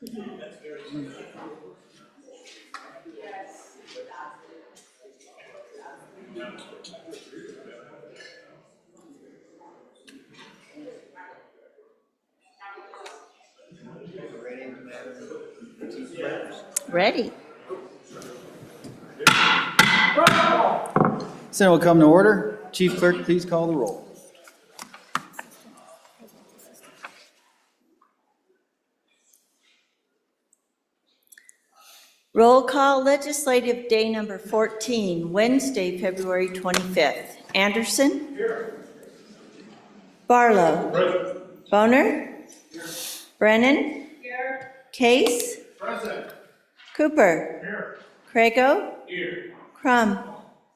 Ready. Senate will come to order. Chief Clerk, please call the roll. Roll call, legislative day number 14, Wednesday, February 25th. Anderson? Here. Barlow? Present. Boner? Here. Brennan? Here. Case? Present. Cooper? Here. Crago? Here. Crum?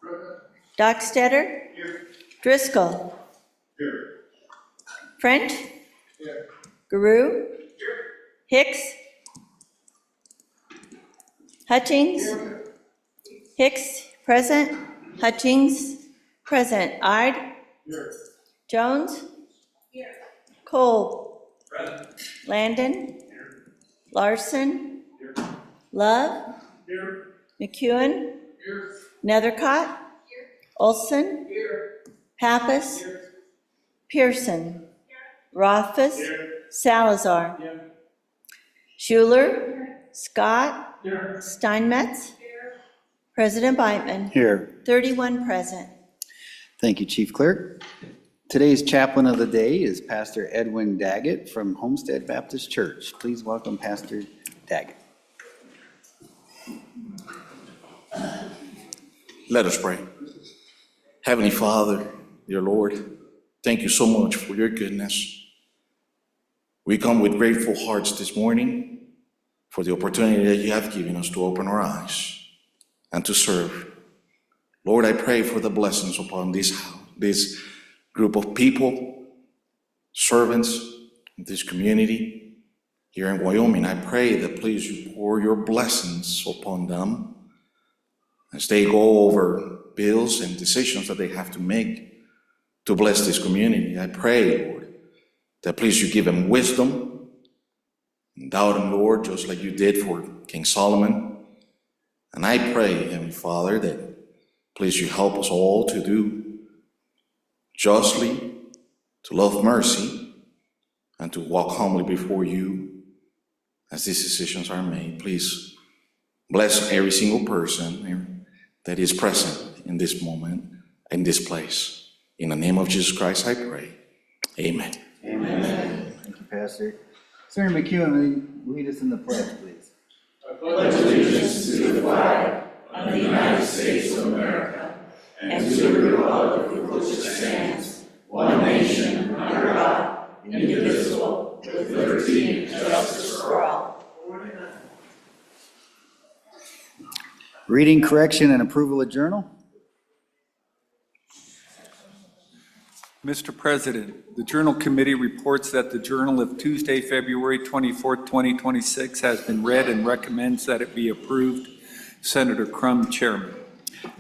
Present. Dockstetter? Here. Driscoll? Here. French? Here. Guru? Here. Hicks? Hutchings? Here. Hicks, present. Hutchings, present. Ide? Here. Jones? Here. Cole? Present. Landon? Here. Larson? Here. Love? Here. McEwen? Here. Nethercott? Here. Olson? Here. Pappas? Here. Pearson? Here. Rothfuss? Here. Salazar? Here. Schuler? Here. Scott? Here. Steinmetz? Here. President Beitman? Here. 31 present. Thank you, Chief Clerk. Today's chaplain of the day is Pastor Edwin Daggett from Homestead Baptist Church. Please welcome Pastor Daggett. Let us pray. Heavenly Father, dear Lord, thank you so much for your goodness. We come with grateful hearts this morning for the opportunity that you have given us to open our eyes and to serve. Lord, I pray for the blessings upon this group of people, servants of this community here in Wyoming. I pray that please you pour your blessings upon them as they go over bills and decisions that they have to make to bless this community. I pray, Lord, that please you give them wisdom, endow them, Lord, just like you did for King Solomon. And I pray, Heavenly Father, that please you help us all to do justly, to love mercy, and to walk humbly before you as these decisions are made. Please bless every single person that is present in this moment, in this place. In the name of Jesus Christ, I pray. Amen. Amen. Thank you, Pastor. Senator McEwen, will you lead us in the pledge, please? I pledge allegiance to the flag of the United States of America and to the republic for which it stands, one nation, under God, indivisible, with liberty and justice for all. Reading, correction, and approval of journal. Mr. President, the Journal Committee reports that the Journal of Tuesday, February 24, 2026 has been read and recommends that it be approved. Senator Crum, Chairman.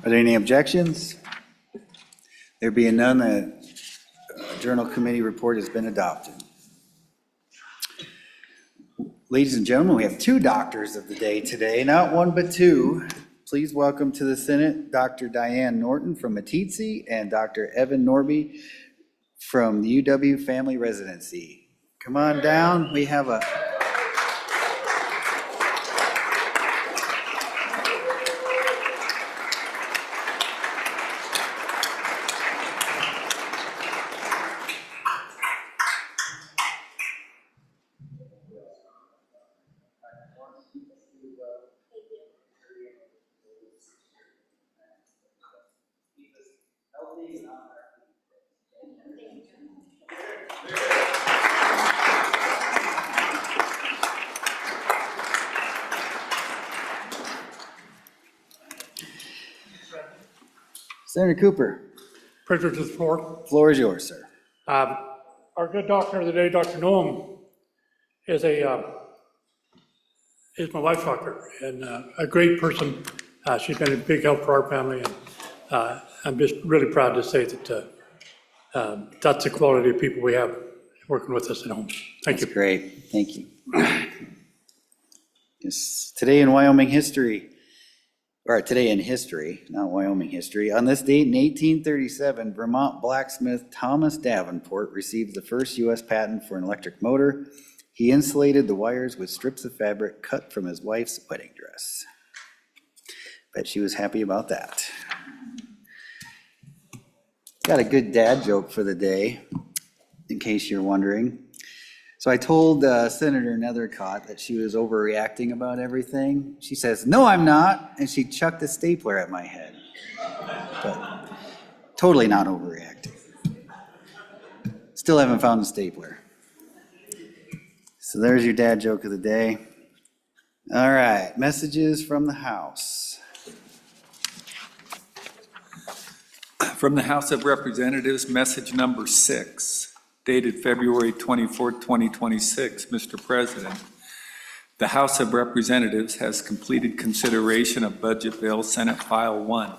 Are there any objections? There being none, the Journal Committee report has been adopted. Ladies and gentlemen, we have two doctors of the day today, not one but two. Please welcome to the Senate Dr. Diane Norton from Meeteetse and Dr. Evan Norby from the UW Family Residency. Come on down. We have a Senator Cooper. Privilege of the floor. Floor is yours, sir. Our good doctor of the day, Dr. Noam, is my wife's doctor and a great person. She's been a big help for our family, and I'm just really proud to say that that's the quality of people we have working with us at home. Thank you. That's great. Thank you. Yes, today in Wyoming history, or today in history, not Wyoming history. On this date in 1837, Vermont blacksmith Thomas Davenport received the first U.S. patent for an electric motor. He insulated the wires with strips of fabric cut from his wife's wedding dress. Bet she was happy about that. Got a good dad joke for the day, in case you're wondering. So I told Senator Nethercott that she was overreacting about everything. She says, "No, I'm not," and she chucked a stapler at my head. But totally not overreacting. Still haven't found a stapler. So there's your dad joke of the day. All right, messages from the House. From the House of Representatives, message number 6. Dated February 24, 2026, Mr. President, the House of Representatives has completed consideration of Budget Bill Senate File 1.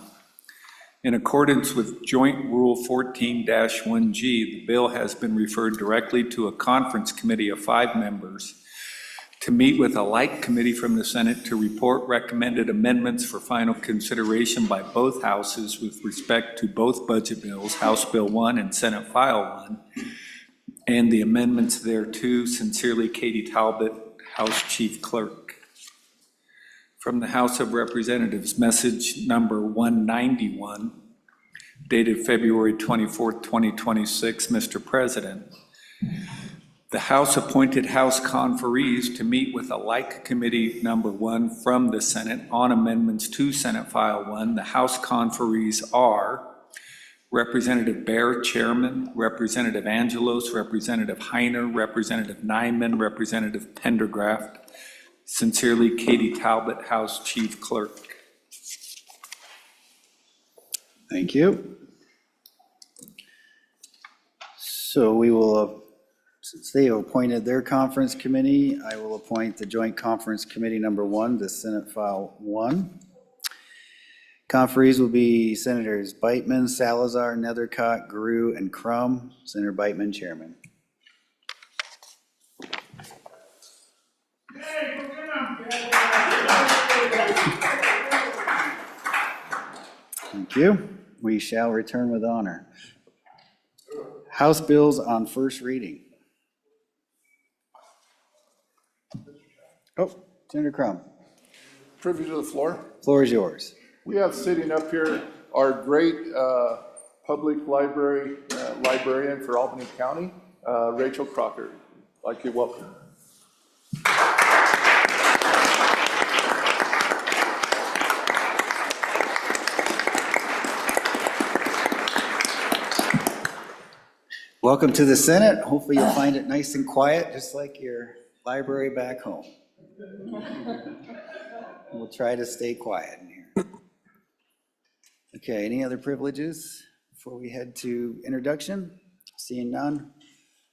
In accordance with Joint Rule 14-1G, the bill has been referred directly to a conference committee of 5 members to meet with a like committee from the Senate to report recommended amendments for final consideration by both houses with respect to both budget bills, House Bill 1 and Senate File 1, and the amendments thereto. Sincerely, Katie Talbot, House Chief Clerk. From the House of Representatives, message number 191, dated February 24, 2026, Mr. President. The House appointed House conferees to meet with a like committee number 1 from the Senate on amendments to Senate File 1. The House conferees are Representative Baer, Chairman, Representative Angelos, Representative Heiner, Representative Nyman, Representative Pendergraft. Sincerely, Katie Talbot, House Chief Clerk. Thank you. So we will, since they have appointed their conference committee, I will appoint the Joint Conference Committee number 1, the Senate File 1. Conferees will be Senators Beitman, Salazar, Nethercott, Grew, and Crum. Senator Beitman, Chairman. Thank you. We shall return with honor. House bills on first reading. Oh, Senator Crum, Privilege of the floor. floor is yours. We have sitting up here our great public library librarian for Albany County, Rachel Crocker. I'd like you to welcome her. Welcome to the Senate. Hopefully you'll find it nice and quiet, just like your library back home. We'll try to stay quiet in here. Okay, any other privileges before we head to introduction? Seeing none.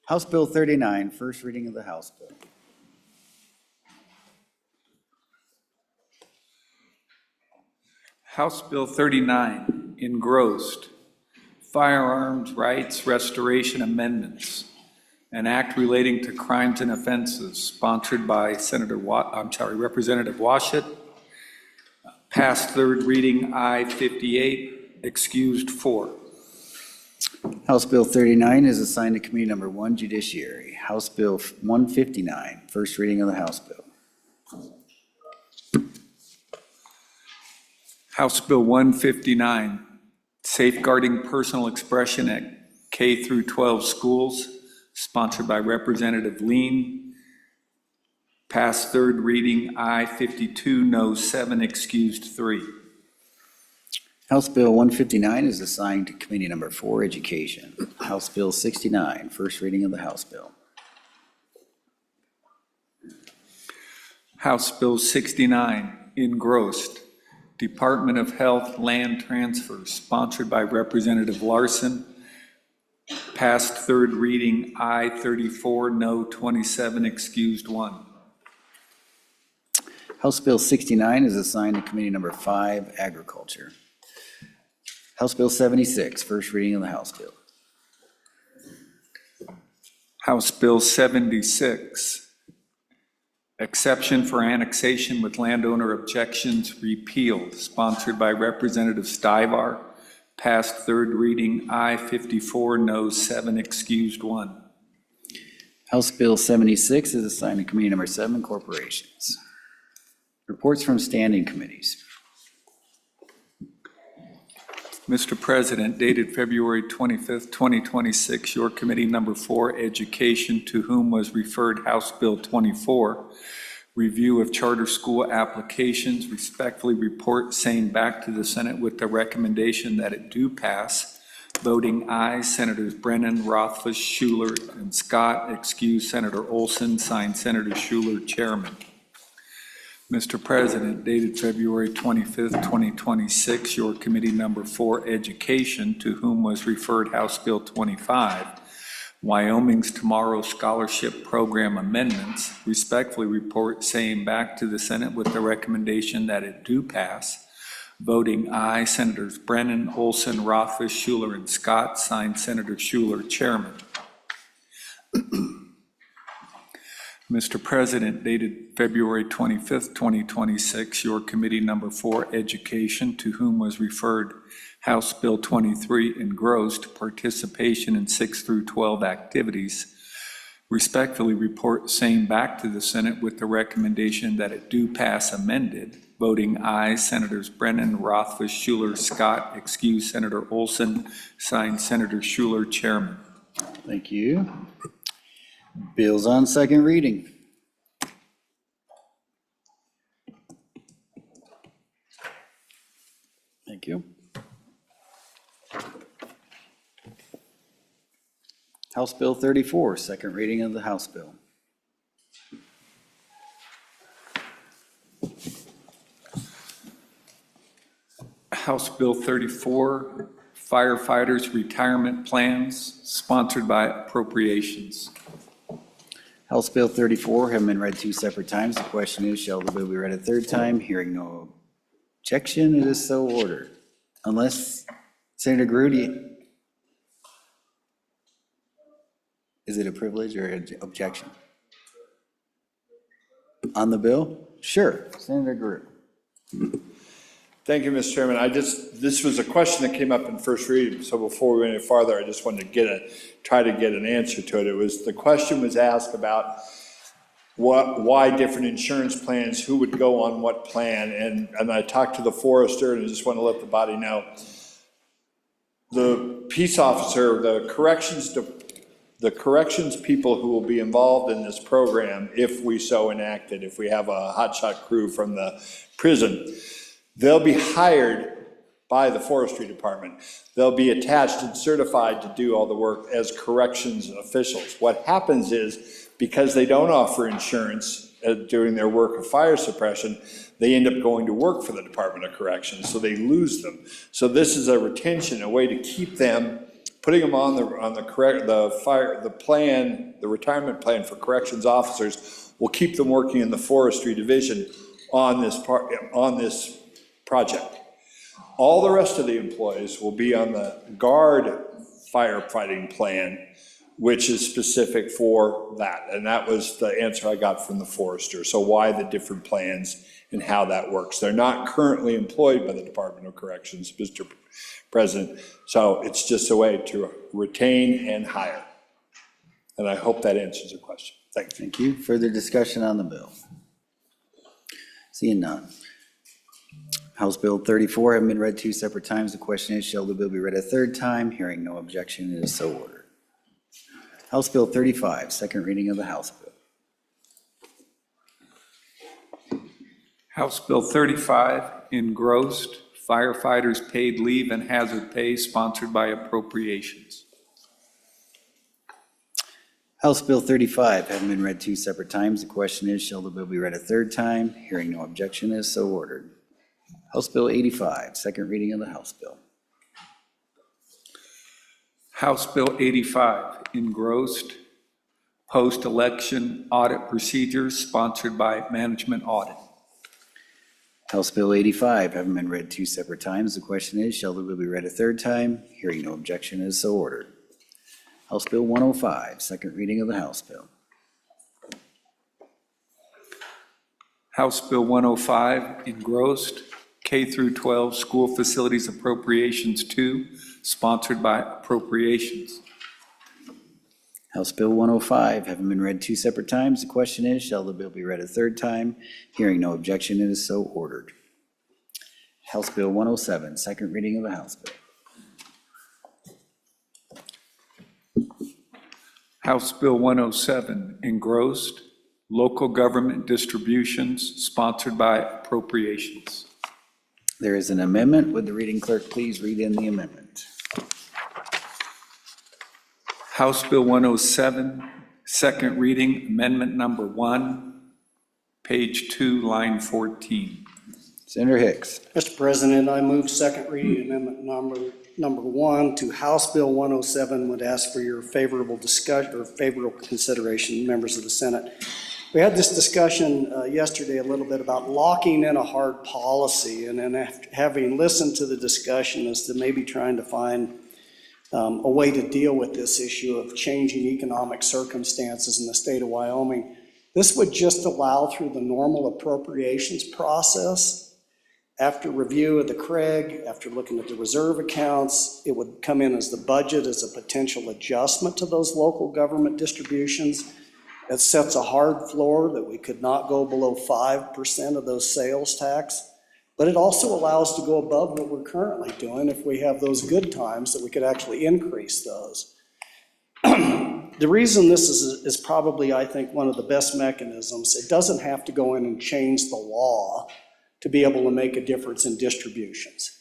House Bill 39, first reading of the House bill. House Bill 39, engrossed, Firearms Rights Restoration Amendments, an act relating to crimes and offenses, sponsored by Representative Washut. Passed third reading, I-58, excused 4. House Bill 39 is assigned to Committee Number 1, Judiciary. House Bill 159, first reading of the House bill. House Bill 159, Safeguarding Personal Expression at K through 12 Schools, sponsored by Representative Lean. Passed third reading, I-52, no 7, excused 3. House Bill 159 is assigned to Committee Number 4, Education. House Bill 69, first reading of the House bill. House Bill 69, engrossed, Department of Health Land Transfer, sponsored by Representative Larson. Passed third reading, I-34, no 27, excused 1. House Bill 69 is assigned to Committee Number 5, Agriculture. House Bill 76, first reading of the House bill. House Bill 76, Exception for annexation with landowner objections repealed, sponsored by Representative Stivar. Passed third reading, aye 54, no 7, excused 1. House Bill 76 is assigned to Committee Number 7, Corporations. Reports from standing committees. Mr. President, dated February 25th, 2026, your Committee Number 4, Education, to whom was referred House Bill 24, review of charter school applications, respectfully report same back to the Senate with the recommendation that it do pass. Voting aye, Senators Brennan, Rothfuss, Schuler, and Scott. Excuse Senator Olson. Signed, Senator Schuler, Chairman. Mr. President, dated February 25th, 2026, your Committee Number 4, Education, to whom was referred House Bill 25, Wyoming's Tomorrow Scholarship Program Amendments, respectfully report same back to the Senate with the recommendation that it do pass. Voting aye, Senators Brennan, Olson, Rothfuss, Schuler, and Scott. Signed, Senator Schuler, Chairman. Mr. President, dated February 25th, 2026, your Committee Number 4, Education, to whom was referred House Bill 23, engrossed participation in 6 through 12 activities, respectfully report same back to the Senate with the recommendation that it do pass amended. Voting aye, Senators Brennan, Rothfuss, Schuler, Scott. Excuse Senator Olson. Signed, Senator Schuler, Chairman. Thank you. Bills on second reading. Thank you. House Bill 34, second reading of the House Bill. House Bill 34, Firefighters Retirement Plans, sponsored by Appropriations. House Bill 34 having been read 2 separate times. The question is, shall the bill be read a third time? Hearing no objection, it is so ordered. Unless, Senator Grudy, is it a privilege or an objection? On the bill? Sure, Senator Grudy. Thank you, Mr. Chairman. This was a question that came up in first reading, so before we went any farther, I just wanted to try to get an answer to it. The question was asked about why different insurance plans, who would go on what plan, and I talked to the forester, and I just want to let the body know. The peace officer, the corrections people who will be involved in this program, if we so enact it, if we have a hotshot crew from the prison, they'll be hired by the forestry department. They'll be attached and certified to do all the work as corrections officials. What happens is, because they don't offer insurance during their work of fire suppression, they end up going to work for the Department of Corrections, so they lose them. So this is a retention, a way to keep them, putting them on the retirement plan for corrections officers will keep them working in the forestry division on this project. All the rest of the employees will be on the guard firefighting plan, which is specific for that. And that was the answer I got from the forester. So why the different plans and how that works. They're not currently employed by the Department of Corrections, Mr. President. So it's just a way to retain and hire. And I hope that answers the question. Thank you. Thank you. Further discussion on the bill? Seeing none. House Bill 34 having been read 2 separate times. The question is, shall the bill be read a third time? Hearing no objection, it is so ordered. House Bill 35, second reading of the House Bill. House Bill 35, engrossed, firefighters paid leave and hazard pay, sponsored by Appropriations. House Bill 35 having been read 2 separate times. The question is, shall the bill be read a third time? Hearing no objection, it is so ordered. House Bill 85, second reading of the House Bill. House Bill 85, engrossed, post-election audit procedures, sponsored by Management Audit. House Bill 85 having been read 2 separate times. The question is, shall the bill be read a third time? Hearing no objection, it is so ordered. House Bill 105, second reading of the House Bill. House Bill 105, engrossed, K through 12 School Facilities Appropriations 2, sponsored by Appropriations. House Bill 105, having been read two separate times, the question is, shall the bill be read a third time? Hearing no objection, it is so ordered. House Bill 107, second reading of a House bill. House Bill 107, engrossed, Local Government Distributions, sponsored by Appropriations. There is an amendment. Would the reading clerk please read in the amendment? House Bill 107, second reading, Amendment Number 1, page 2, line 14. Senator Hicks. Mr. President, I move second reading amendment number 1 to House Bill 107. Would ask for your favorable discussion or favorable consideration, members of the Senate. We had this discussion yesterday a little bit about locking in a hard policy, and then after having listened to the discussion as to maybe trying to find a way to deal with this issue of changing economic circumstances in the state of Wyoming. This would just allow through the normal appropriations process. After review of the CREG, after looking at the reserve accounts, it would come in as the budget as a potential adjustment to those local government distributions. It sets a hard floor that we could not go below 5% of those sales tax. But it also allows to go above what we're currently doing if we have those good times that we could actually increase those. The reason this is probably, I think, one of the best mechanisms, it doesn't have to go in and change the law to be able to make a difference in distributions.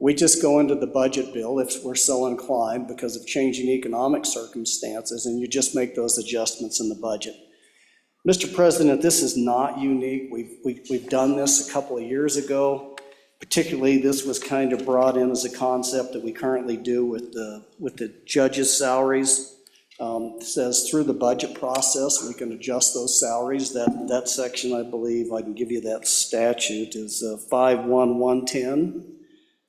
We just go into the budget bill if we're so inclined because of changing economic circumstances, and you just make those adjustments in the budget. Mr. President, this is not unique. We've done this a couple of years ago. Particularly, this was kind of brought in as a concept that we currently do with the judges' salaries. It says through the budget process, we can adjust those salaries. That section, I believe, I can give you that statute, is 51110.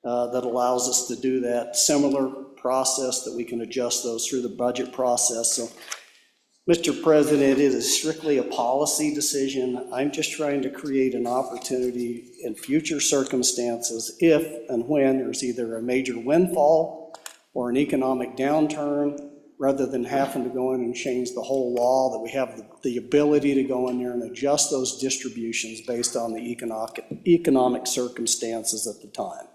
That allows us to do that similar process that we can adjust those through the budget process. So, Mr. President, it is strictly a policy decision. I'm just trying to create an opportunity in future circumstances if and when there's either a major windfall or an economic downturn, rather than having to go in and change the whole law, that we have the ability to go in there and adjust those distributions based on the economic circumstances at the time.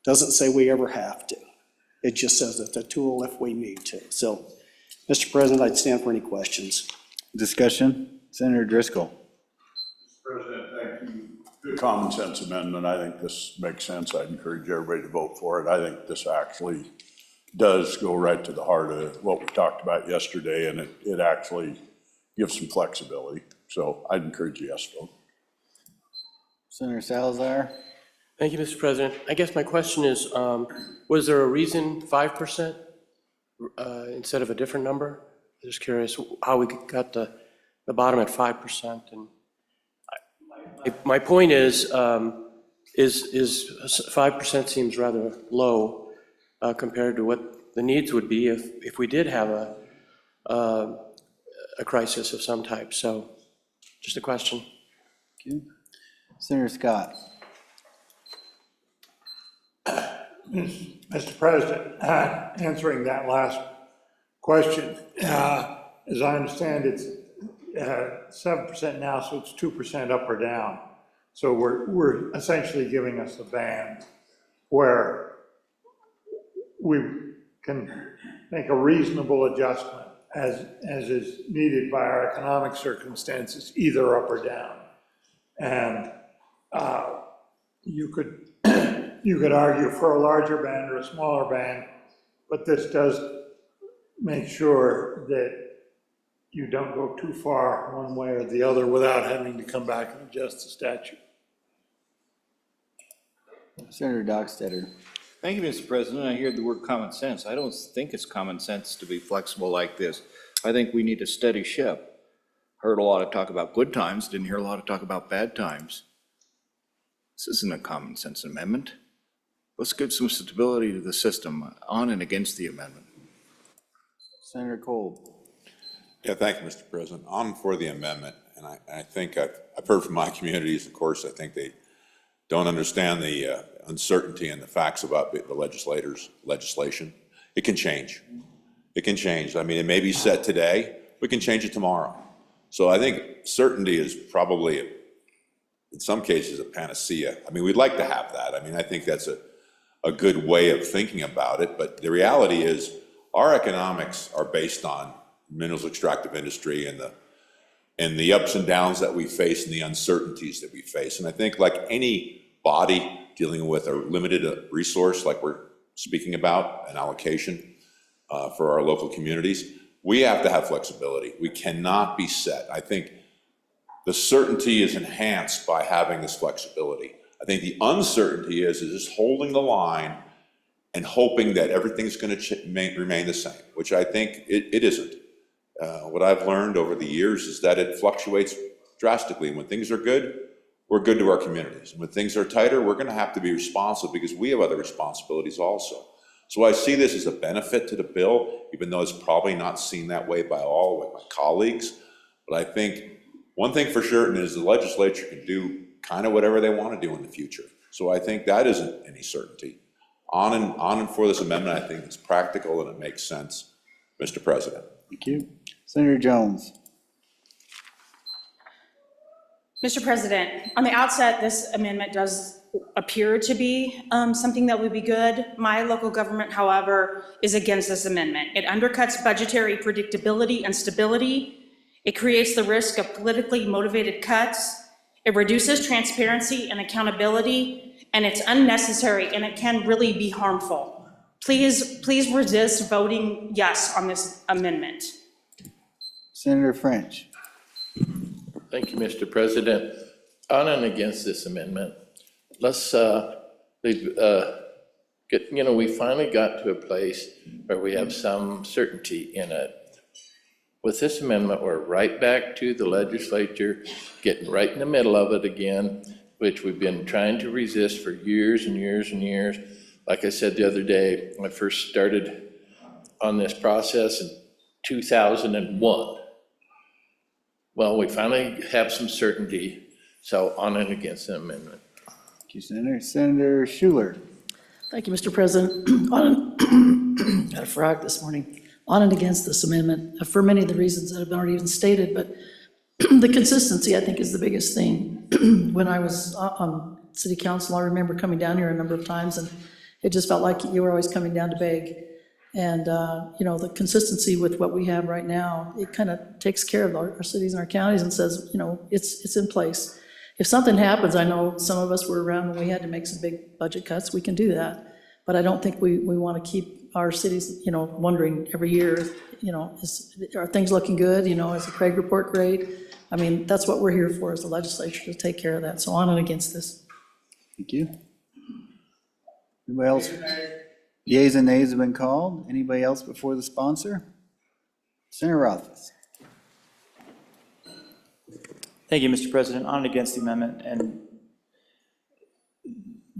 Doesn't say we ever have to. It just says it's a tool if we need to. So, Mr. President, I'd stand for any questions. Discussion? Senator Driscoll. President, thank you. Good common sense amendment. I think this makes sense. I'd encourage everybody to vote for it. I think this actually does go right to the heart of what we talked about yesterday, and it actually gives some flexibility. So I'd encourage a yes vote. Senator Salazar. Thank you, Mr. President. I guess my question is, was there a reason 5% instead of a different number? I'm just curious how we got the bottom at 5%. And my point is 5% seems rather low compared to what the needs would be if we did have a crisis of some type. So just a question. Okay. Senator Scott. Mr. President, answering that last question, as I understand it's 7% now, so it's 2% up or down. So we're essentially giving us a band where we can make a reasonable adjustment as is needed by our economic circumstances, either up or down. And you could argue for a larger band or a smaller band, but this does make sure that you don't go too far one way or the other without having to come back and adjust the statute. Senator Dockstetter. Thank you, Mr. President. I hear the word common sense. I don't think it's common sense to be flexible like this. I think we need a steady ship. Heard a lot of talk about good times, didn't hear a lot of talk about bad times. This isn't a common sense amendment. Let's give some stability to the system on and against the amendment. Senator Kolb. Yeah, thank you, Mr. President. On for the amendment. And I think I've heard from my communities, of course, I think they don't understand the uncertainty and the facts about the legislation. It can change. It can change. I mean, it may be set today, we can change it tomorrow. So I think certainty is probably, in some cases, a panacea. I mean, we'd like to have that. I mean, I think that's a good way of thinking about it, but the reality is our economics are based on minerals extractive industry and the ups and downs that we face and the uncertainties that we face. And I think like any body dealing with a limited resource like we're speaking about, an allocation for our local communities, we have to have flexibility. We cannot be set. I think the certainty is enhanced by having this flexibility. I think the uncertainty is just holding the line and hoping that everything's going to remain the same, which I think it isn't. What I've learned over the years is that it fluctuates drastically. When things are good, we're good to our communities. And when things are tighter, we're going to have to be responsible because we have other responsibilities also. So I see this as a benefit to the bill, even though it's probably not seen that way by all of my colleagues. But I think one thing for certain is the legislature can do kind of whatever they want to do in the future. So I think that isn't any certainty. On and for this amendment, I think it's practical and it makes sense, Mr. President. Thank you. Senator Jones. Mr. President, on the outset, this amendment does appear to be something that would be good. My local government, however, is against this amendment. It undercuts budgetary predictability and stability. It creates the risk of politically motivated cuts. It reduces transparency and accountability, and it's unnecessary, and it can really be harmful. Please resist voting yes on this amendment. Senator French. Thank you, Mr. President. On and against this amendment, let's, we finally got to a place where we have some certainty in it. With this amendment, we're right back to the legislature, getting right in the middle of it again, which we've been trying to resist for years and years and years. Like I said the other day, when I first started on this process in 2001. Well, we finally have some certainty, so on and against the amendment. Thank you, Senator. Senator Schuler. Thank you, Mr. President. Got a frog this morning. On and against this amendment for many of the reasons that have been already even stated, but the consistency, I think, is the biggest thing. When I was on city council, I remember coming down here a number of times, and it just felt like you were always coming down to beg. And, the consistency with what we have right now, it kind of takes care of our cities and our counties and says, it's in place. If something happens, I know some of us were around when we had to make some big budget cuts, we can do that. But I don't think we want to keep our cities, wondering every year, are things looking good? Is the Craig report great? I mean, that's what we're here for, as the legislature, to take care of that. So on and against this. Thank you. Anybody else? Yeas and nays have been called. Anybody else before the sponsor? Senator Rothfuss. Thank you, Mr. President. On and against the amendment. And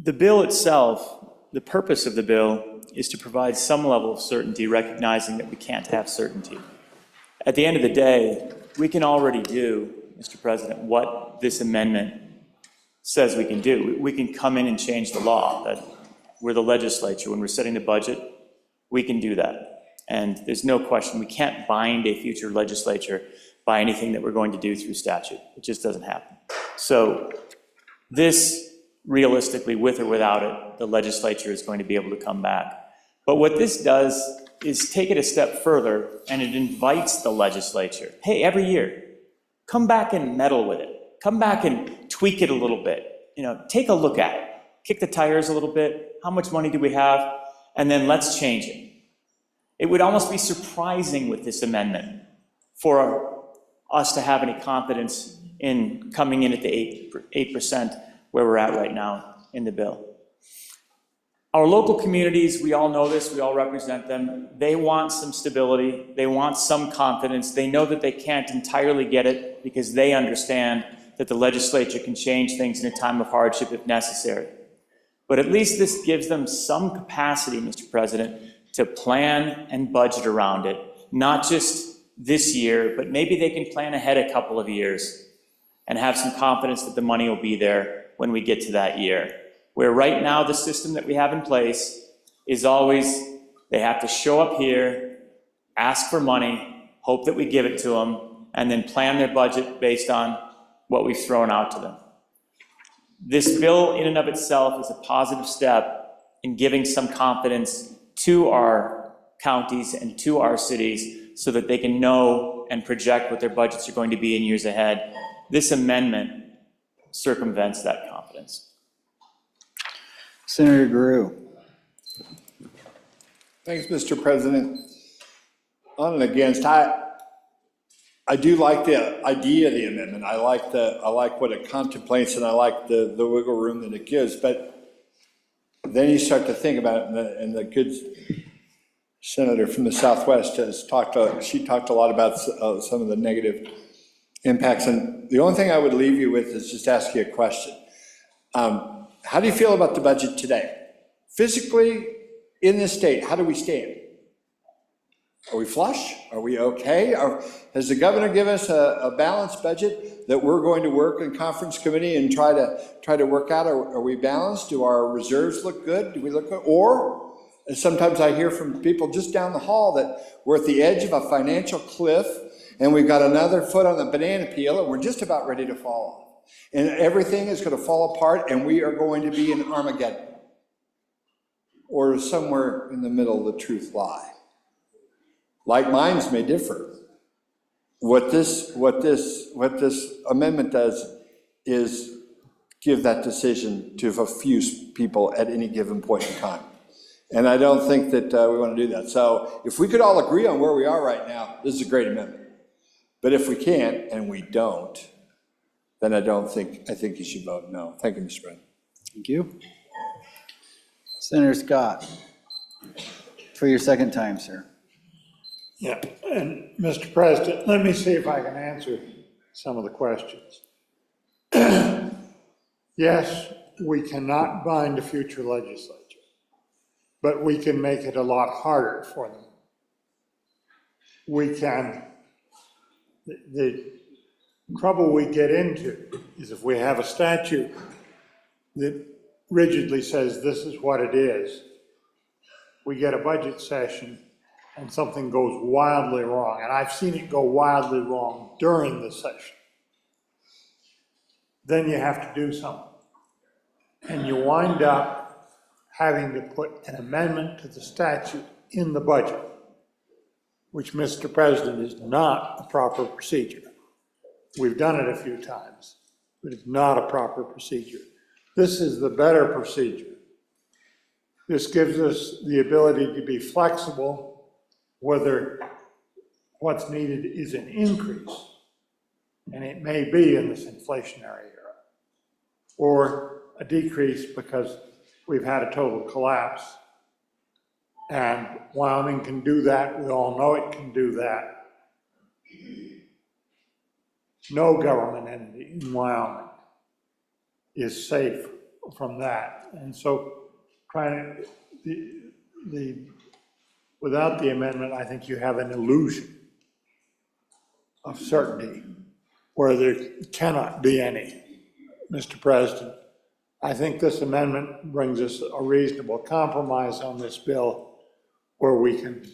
the bill itself, the purpose of the bill is to provide some level of certainty, recognizing that we can't have certainty. At the end of the day, we can already do, Mr. President, what this amendment says we can do. We can come in and change the law. That we're the legislature. When we're setting the budget, we can do that. And there's no question, we can't bind a future legislature by anything that we're going to do through statute. It just doesn't happen. So this, realistically, with or without it, the legislature is going to be able to come back. But what this does is take it a step further, and it invites the legislature, hey, every year, come back and meddle with it. Come back and tweak it a little bit. Take a look at it. Kick the tires a little bit. How much money do we have? And then let's change it. It would almost be surprising with this amendment for us to have any confidence in coming in at the 8% where we're at right now in the bill. Our local communities, we all know this, we all represent them. They want some stability. They want some confidence. They know that they can't entirely get it because they understand that the legislature can change things in a time of hardship if necessary. But at least this gives them some capacity, Mr. President, to plan and budget around it, not just this year, but maybe they can plan ahead a couple of years and have some confidence that the money will be there when we get to that year. Where right now, the system that we have in place is always, they have to show up here, ask for money, hope that we give it to them, and then plan their budget based on what we've thrown out to them. This bill in and of itself is a positive step in giving some confidence to our counties and to our cities so that they can know and project what their budgets are going to be in years ahead. This amendment circumvents that confidence. Senator Grew. Thanks, Mr. President. On and against, I do like the idea of the amendment. I like what it contemplates, and I like the wiggle room that it gives. But then you start to think about it, and the good senator from the Southwest she talked a lot about some of the negative impacts. And the only thing I would leave you with is just ask you a question. How do you feel about the budget today? Physically, in this state, how do we stand? Are we flush? Are we okay? Has the governor given us a balanced budget that we're going to work in conference committee and try to work out? Are we balanced? Do our reserves look good? Do we look good? Or, and sometimes I hear from people just down the hall that we're at the edge of a financial cliff and we've got another foot on the banana peel and we're just about ready to fall off. And everything is going to fall apart and we are going to be in Armageddon. Or somewhere in the middle the truth lie. Like minds may differ. What this amendment does is give that decision to a few people at any given point in time. And I don't think that we want to do that. So if we could all agree on where we are right now, this is a great amendment. But if we can't, and we don't, then I think you should vote no. Thank you, Mr. President. Thank you. Senator Scott, for your second time, sir. Yeah, and Mr. President, let me see if I can answer some of the questions. Yes, we cannot bind a future legislature, but we can make it a lot harder for them. We can, the trouble we get into is if we have a statute that rigidly says this is what it is, we get a budget session and something goes wildly wrong, and I've seen it go wildly wrong during the session. Then you have to do something. And you wind up having to put an amendment to the statute in the budget, which, Mr. President, is not a proper procedure. We've done it a few times, but it's not a proper procedure. This is the better procedure. This gives us the ability to be flexible, whether what's needed is an increase, and it may be in this inflationary era, or a decrease because we've had a total collapse. And Wyoming can do that. We all know it can do that. No government entity in Wyoming is safe from that. And so without the amendment, I think you have an illusion of certainty where there cannot be any. Mr. President, I think this amendment brings us a reasonable compromise on this bill where we can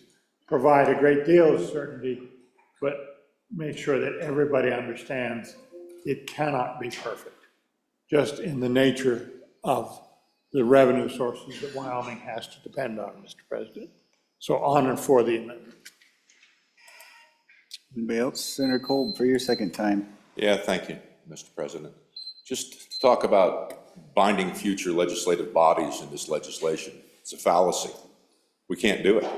provide a great deal of certainty, but make sure that everybody understands it cannot be perfect, just in the nature of the revenue sources that Wyoming has to depend on, Mr. President. So on and for the amendment. Anybody else? Senator Colton, for your second time. Yeah, thank you, Mr. President. Just to talk about binding future legislative bodies in this legislation, it's a fallacy. We can't do it.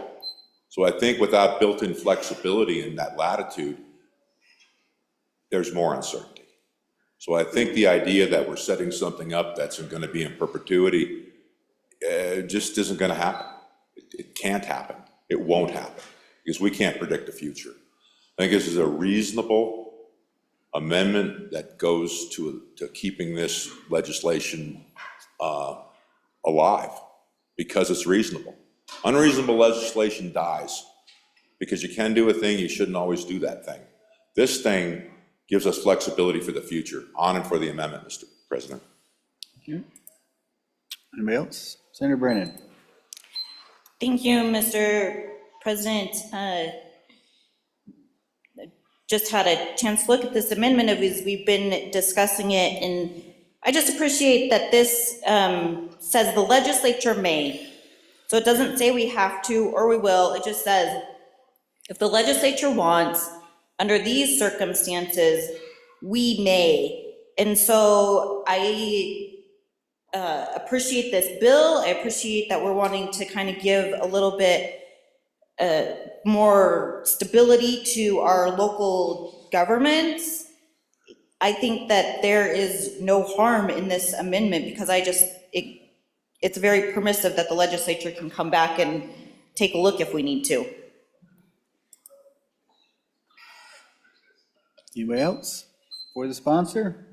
So I think without built-in flexibility in that latitude, there's more uncertainty. So I think the idea that we're setting something up that's going to be in perpetuity just isn't going to happen. It can't happen. It won't happen because we can't predict the future. I think this is a reasonable amendment that goes to keeping this legislation alive because it's reasonable. Unreasonable legislation dies because you can do a thing, you shouldn't always do that thing. This thing gives us flexibility for the future. On and for the amendment, Mr. President. Anybody else? Senator Brennan. Thank you, Mr. President. Just had a chance to look at this amendment as we've been discussing it, and I just appreciate that this says the legislature may. So it doesn't say we have to or we will, it just says if the legislature wants, under these circumstances, we may. And so I appreciate this bill. I appreciate that we're wanting to kind of give a little bit more stability to our local governments. I think that there is no harm in this amendment because it's very permissive that the legislature can come back and take a look if we need to. Anybody else for the sponsor?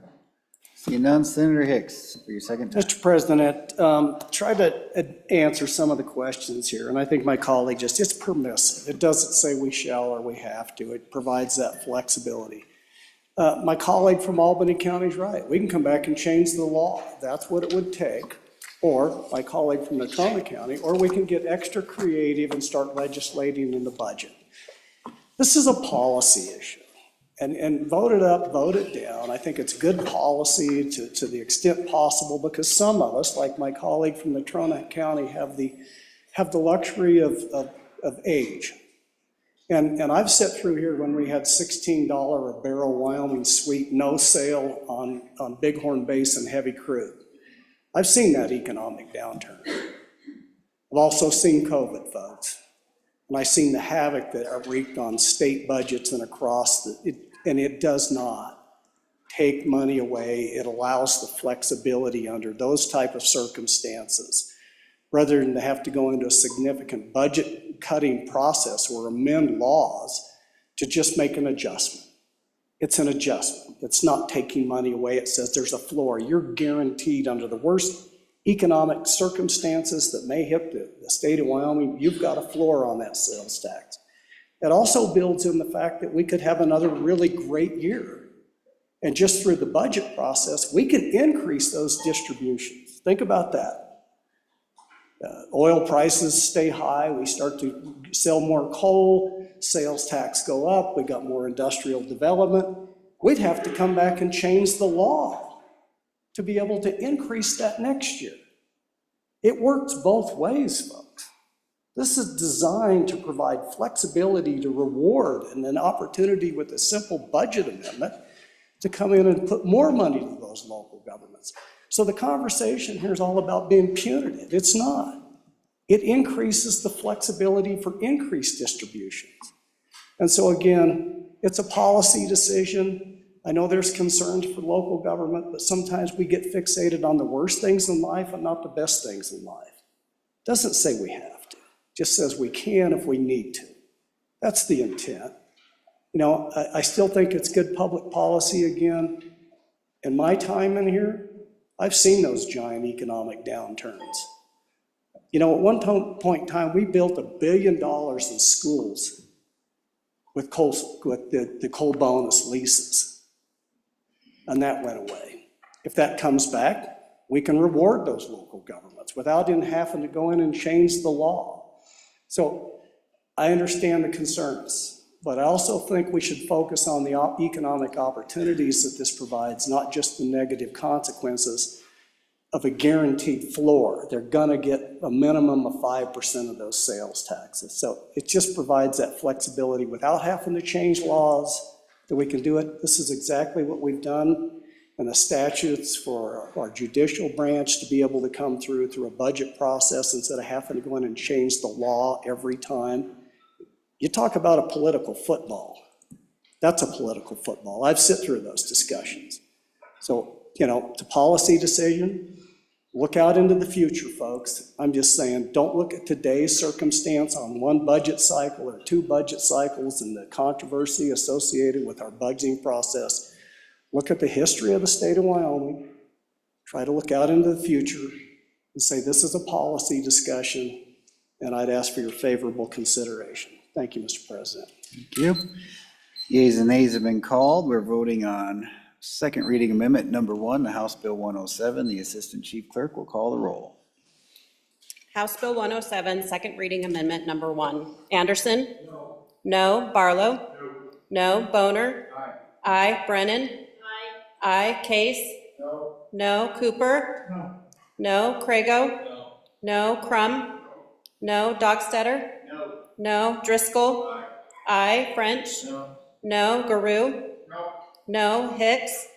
Seeing none, Senator Hicks, for your second time. Mr. President, try to answer some of the questions here, and I think my colleague it's permissive. It doesn't say we shall or we have to. It provides that flexibility. My colleague from Albany County is right. We can come back and change the law. That's what it would take. Or my colleague from Natrona County, or we can get extra creative and start legislating in the budget. This is a policy issue. And vote it up, vote it down. I think it's good policy to the extent possible because some of us, like my colleague from Natrona County, have the luxury of age. And I've sat through here when we had $16 a barrel Wyoming sweet, no sale on Bighorn Basin heavy crude. I've seen that economic downturn. I've also seen COVID, folks. And I've seen the havoc that are wreaked on state budgets and across and it does not take money away. It allows the flexibility under those type of circumstances, rather than to have to go into a significant budget cutting process or amend laws to just make an adjustment. It's an adjustment. It's not taking money away. It says there's a floor. You're guaranteed under the worst economic circumstances that may hit the state of Wyoming, you've got a floor on that sales tax. It also builds in the fact that we could have another really great year. And just through the budget process, we can increase those distributions. Think about that. Oil prices stay high, we start to sell more coal, sales tax go up, we got more industrial development. We'd have to come back and change the law to be able to increase that next year. It works both ways, folks. This is designed to provide flexibility to reward and an opportunity with a simple budget amendment to come in and put more money to those local governments. So the conversation here is all about being punitive. It's not. It increases the flexibility for increased distributions. And so again, it's a policy decision. I know there's concerns for local government, but sometimes we get fixated on the worst things in life and not the best things in life. It doesn't say we have to. It just says we can if we need to. That's the intent. You know, I still think it's good public policy again. In my time in here, I've seen those giant economic downturns. You know, at one point in time, we built $1 billion in schools with the coal bonus leases, and that went away. If that comes back, we can reward those local governments without having to go in and change the law. So I understand the concerns, but I also think we should focus on the economic opportunities that this provides, not just the negative consequences of a guaranteed floor. They're gonna get a minimum of 5% of those sales taxes. So it just provides that flexibility without having to change laws, that we can do it. This is exactly what we've done in the statutes for our judicial branch to be able to come through a budget process instead of having to go in and change the law every time. You talk about a political football. That's a political football. I've sit through those discussions. So, you know, it's a policy decision. Look out into the future, folks. I'm just saying, don't look at today's circumstance on one budget cycle or two budget cycles and the controversy associated with our budgeting process. Look at the history of the state of Wyoming. Try to look out into the future and say this is a policy discussion, and I'd ask for your favorable consideration. Thank you, Mr. President. Thank you. Yeas and nays have been called. We're voting on second reading amendment number 1, the House Bill 107. The Assistant Chief Clerk will call the roll. House Bill 107, second reading amendment number 1. Anderson? No. No. Barlow? No. No. Boner? Aye. Brennan? Aye. Case? No. No. Cooper? No. No. Crago? No. No. Crum? No. Dockstetter? No. No. Driscoll? Aye. French? No. No. Garou? No. No. Hicks?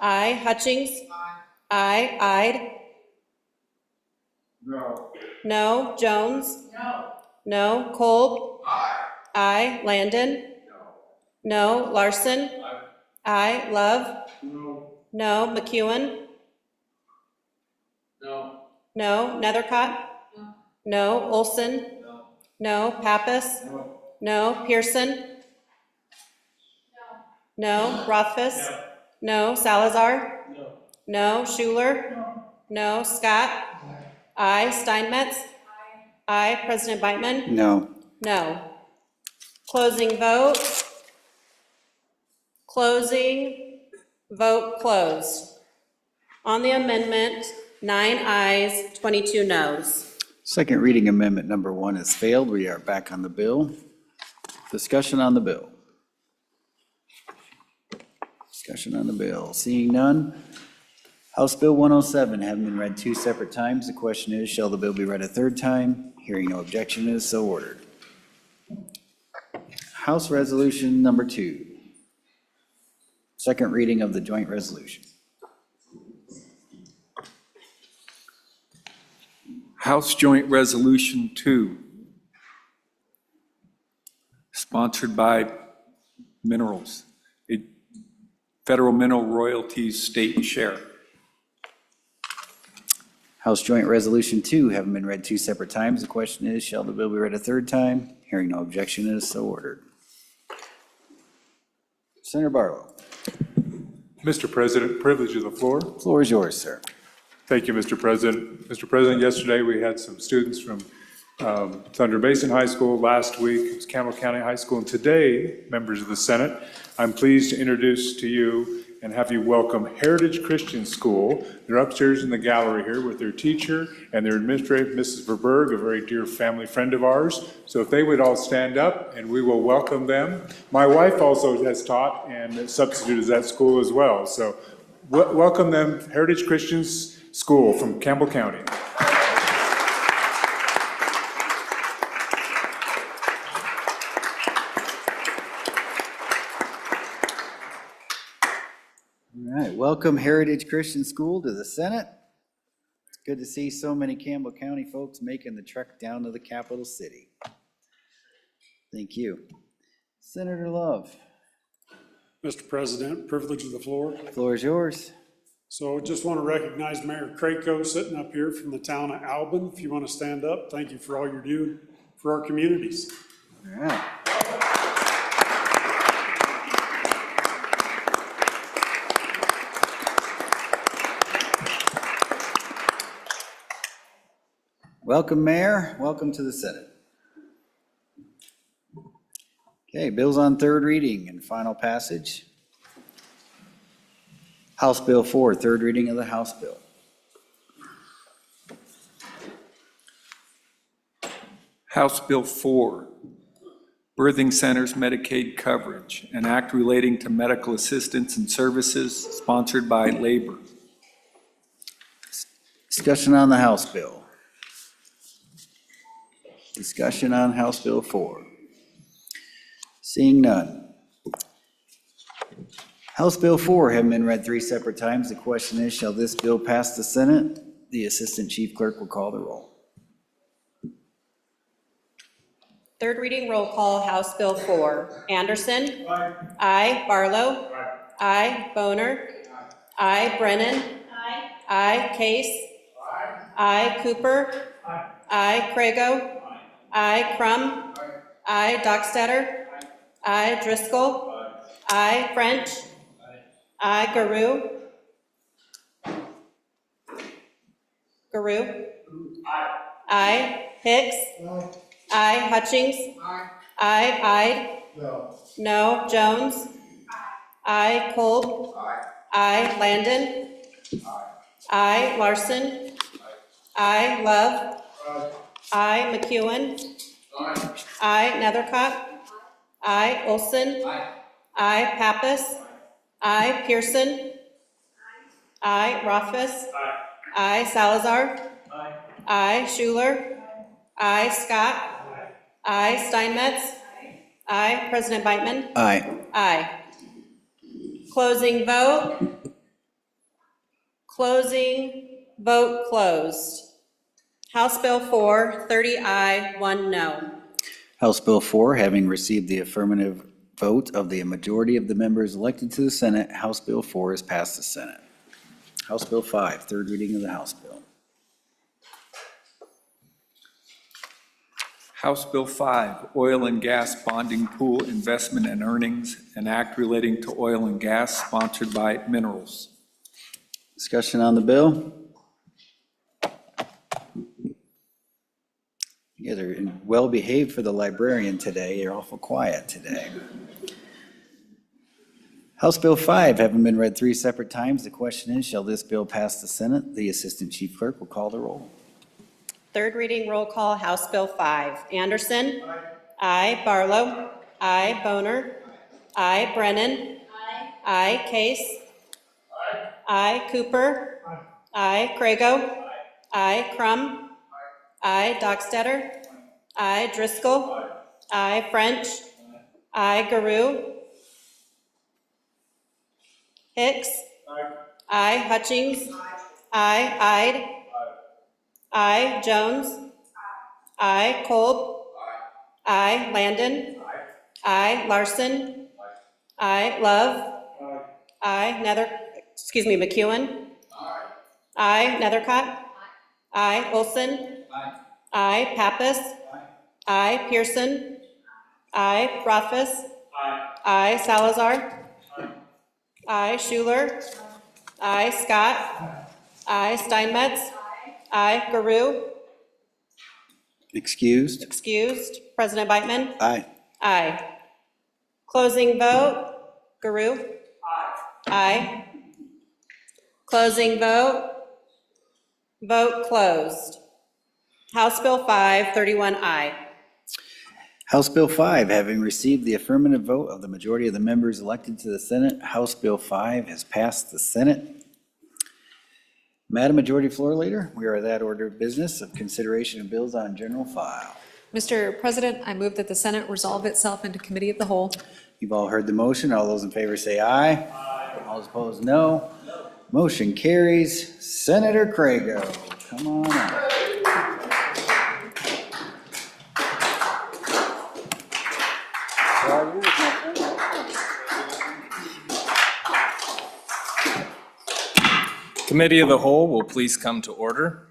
Aye. Hutchings? Aye. Ide? No. No. Jones? No. No. Kolb? Aye. Landon? No. Larson? Aye. Love? No. No. McEwen? No. No. Nethercott? No. Olson? No. Pappas? No. Pearson? No. Rothfuss? No. Salazar? No. Schuler? No. Scott? Aye. Steinmetz? Aye. President Beitman? No. No. Closing vote. Closing. Vote closed. On the amendment, 9 ayes, 22 noes. Second reading amendment number 1 has failed. We are back on the bill. Discussion on the bill. Discussion on the bill. Seeing none. House Bill 107 having been read 2 separate times. The question is, shall the bill be read a third time? Hearing no objection, it is so ordered. House Resolution number 2. Second reading of the joint resolution. House Joint Resolution 2, sponsored by Minerals, a federal mineral royalties state share. House Joint Resolution 2 having been read 2 separate times. The question is, shall the bill be read a third time? Hearing no objection, it is so ordered. Senator Barlow. Mr. President, privilege of the floor. Floor is yours, sir. Thank you, Mr. President. Mr. President, yesterday we had some students from Thunder Basin High School. Last week it was Campbell County High School. And today, members of the Senate, I'm pleased to introduce to you and have you welcome Heritage Christian School. They're upstairs in the gallery here with their teacher and their administrator, Mrs. Verberg, a very dear family friend of ours. So if they would all stand up and we will welcome them. My wife also has taught and substituted at that school as well. So welcome them, Heritage Christian School from Campbell County. All right, welcome Heritage Christian School to the Senate. It's good to see so many Campbell County folks making the trek down to the capital city. Thank you. Senator Love. Mr. President, privilege of the floor. Floor is yours. So just want to recognize Mayor Craco sitting up here from the town of Albin. If you want to stand up, thank you for all you're doing for our communities. All right. Welcome, Mayor. Welcome to the Senate. Okay, bills on third reading and final passage. House Bill 4, third reading of the House bill. House Bill 4, Birthing Centers Medicaid Coverage, an act relating to medical assistance and services sponsored by Labor. Discussion on the House bill. Discussion on House Bill 4. Seeing none. House Bill 4 having been read 3 separate times. The question is, shall this bill pass the Senate? The Assistant Chief Clerk will call the roll. Third reading roll call, House Bill 4. Anderson? Aye. Barlow? Aye. Boner? Aye. Brennan? Aye. Case? Aye. Cooper? Aye. Crago? Aye. Crum? Aye. Dockstetter? Aye. Driscoll? Aye. French? Aye. Garou? Aye. Hicks? Aye. Hutchings? Aye. Ide? No. Jones? I. Kolb? I. Landon? I. Larson? I. Love? I. McEwen? I. Nethercott? I. Olson? I. Pappas? I. Pearson? I. Rothfuss? I. Salazar? I. Schuler? I. Scott? I. Steinmetz? I. President Beitman? Aye. Aye. Closing vote? Closing vote closed. House Bill 4, 30 aye, 1 no. House Bill 4, having received the affirmative vote of the majority of the members elected to the Senate, House Bill 4 is passed the Senate. House Bill 5, third reading of the House bill. House Bill 5, Oil and Gas Bonding Pool Investment and Earnings, an act relating to oil and gas, sponsored by Minerals. Discussion on the bill? You guys are well behaved for the librarian today. You're awful quiet today. House Bill 5, having been read 3 separate times, the question is, shall this bill pass the Senate? The Assistant Chief Clerk will call the roll. Third reading roll call, House Bill 5. Anderson? Aye. Barlow? Aye. Boner? Aye. Brennan? Aye. Case? Aye. Cooper? Aye. Crago? Aye. Crum? Aye. Dockstetter? Aye. Driscoll? Aye. French? Aye. Garou? Hicks? Aye. Hutchings? Aye. Ide? Aye. Jones? Aye. Kolb? Aye. Landon? Aye. Larson? Aye. Love? Aye. McEwen? Aye. Nethercott? Aye. Olson? Aye. Pappas? Aye. Pearson? Aye. Rothfuss? Aye. Salazar? Aye. Schuler? Aye. Scott? Aye. Steinmetz? Aye. Garou? Excused? Excused. President Beitman? Aye. Aye. Closing vote? Garou? Aye. Closing vote? Vote closed. House Bill 5, 31 aye. House Bill 5, having received the affirmative vote of the majority of the members elected to the Senate, House Bill 5 has passed the Senate. Madam Majority Floor Leader, we are at that order of business of consideration of bills on general file. Mr. President, I move that the Senate resolve itself into committee of the whole. You've all heard the motion. All those in favor say aye. Aye. All those opposed, no. Motion carries. Senator Crago, come on up. Committee of the Whole will please come to order.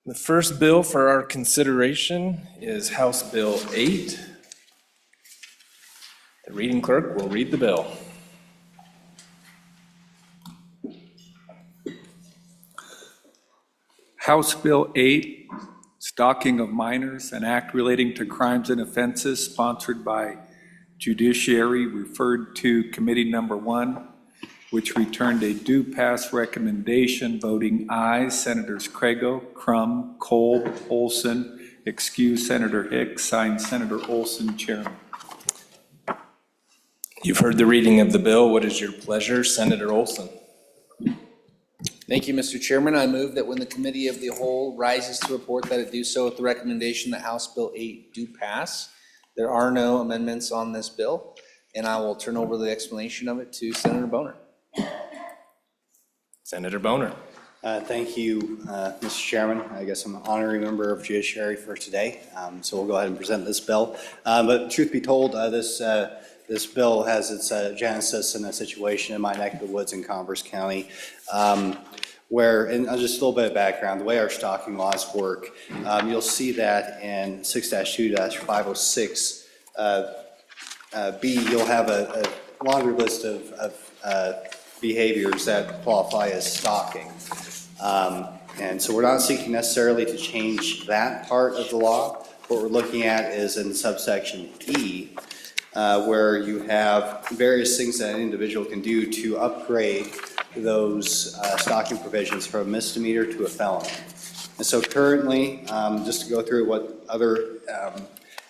The first bill for our consideration is House Bill 8. The reading clerk will read the bill. House Bill 8, Stalking of Minors, an act relating to crimes and offenses, sponsored by Judiciary, referred to Committee Number 1, which returned a due pass recommendation, voting aye, Senators Crago, Crum, Kolb, Olson, excuse Senator Hicks, signed Senator Olson, Chairman. You've heard the reading of the bill. What is your pleasure, Senator Olson? Thank you, Mr. Chairman. I move that when the Committee of the Whole rises to report that it do so with the recommendation that House Bill 8 do pass. There are no amendments on this bill, and I will turn over the explanation of it to Senator Boner. Senator Boner. Thank you, Mr. Chairman. I guess I'm an honorary member of Judiciary for today, so we'll go ahead and present this bill. But truth be told, this bill has its genesis in a situation in my neck of the woods in Converse County, where, and just a little bit of background, the way our stalking laws work, you'll see that in 6-2-506 B, you'll have a longer list of behaviors that qualify as stalking. And so we're not seeking necessarily to change that part of the law. What we're looking at is in subsection E, where you have various things that an individual can do to upgrade those stalking provisions from a misdemeanor to a felony. And so currently, just to go through what other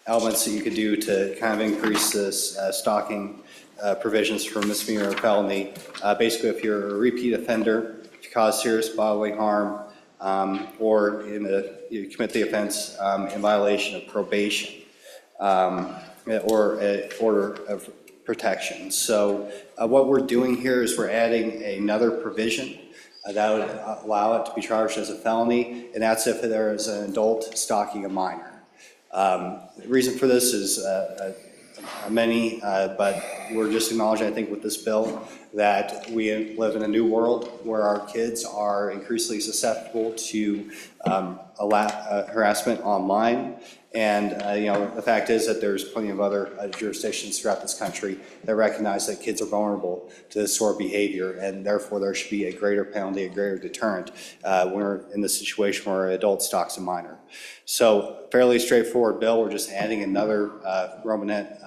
elements that you could do to kind of increase this stalking provisions for misdemeanor or felony. Basically, if you're a repeat offender, if you cause serious bodily harm, or you commit the offense in violation of probation, or an order of protection. So what we're doing here is we're adding another provision that would allow it to be charged as a felony, and that's if there is an adult stalking a minor. The reason for this is many, but we're just acknowledging, I think, with this bill, that we live in a new world where our kids are increasingly susceptible to harassment online. And the fact is that there's plenty of other jurisdictions throughout this country that recognize that kids are vulnerable to this sort of behavior, and therefore there should be a greater penalty, a greater deterrent when we're in the situation where an adult stalks a minor. So fairly straightforward bill. We're just adding another Romanet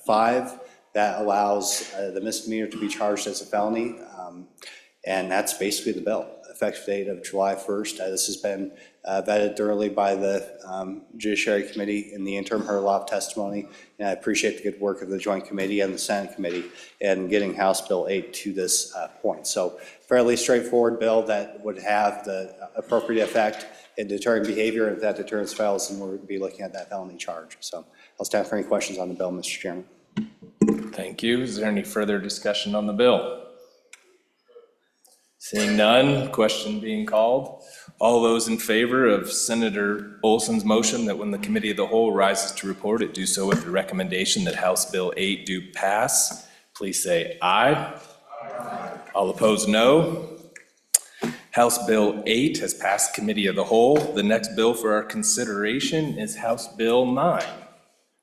5 that allows the misdemeanor to be charged as a felony, and that's basically the bill. Effective date of July 1st. This has been vetted thoroughly by the Judiciary Committee in the interim heard a lot of testimony, and I appreciate the good work of the Joint Committee and the Senate Committee in getting House Bill 8 to this point. So fairly straightforward bill that would have the appropriate effect in deterring behavior, and if that deterrence fails, then we'll be looking at that felony charge. So I'll stand for any questions on the bill, Mr. Chairman. Thank you. Is there any further discussion on the bill? Seeing none, question being called. All those in favor of Senator Olson's motion that when the Committee of the Whole rises to report, it do so with the recommendation that House Bill 8 do pass, please say aye. All opposed, no. House Bill 8 has passed Committee of the Whole. The next bill for our consideration is House Bill 9.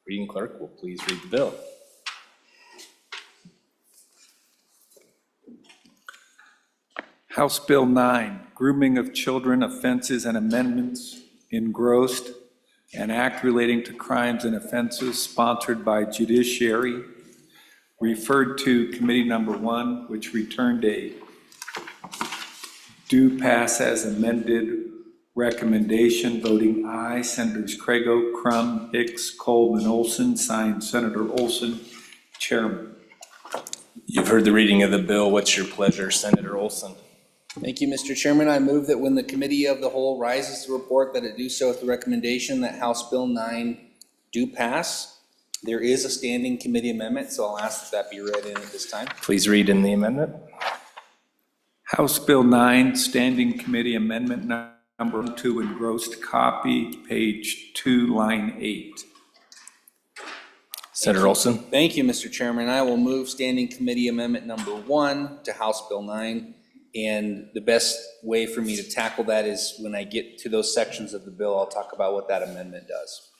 Reading clerk will please read the bill. House Bill 9, Grooming of Children Offenses and Amendments, engrossed, an act relating to crimes and offenses, sponsored by Judiciary, referred to Committee Number 1, which returned a do pass as amended recommendation, voting aye. Senators Craigo, Crum, Hicks, Coleman, Olson, signed Senator Olson, Chairman. You've heard the reading of the bill. What's your pleasure, Senator Olson? Thank you, Mr. Chairman. I move that when the Committee of the Whole rises to report, that it do so with the recommendation that House Bill 9 do pass. There is a standing committee amendment, so I'll ask that be read in at this time. Please read in the amendment. House Bill 9, Standing Committee Amendment Number 2, engrossed copy, page 2, line 8. Senator Olson. Thank you, Mr. Chairman. I will move Standing Committee Amendment Number 1 to House Bill 9. And the best way for me to tackle that is when I get to those sections of the bill, I'll talk about what that amendment does.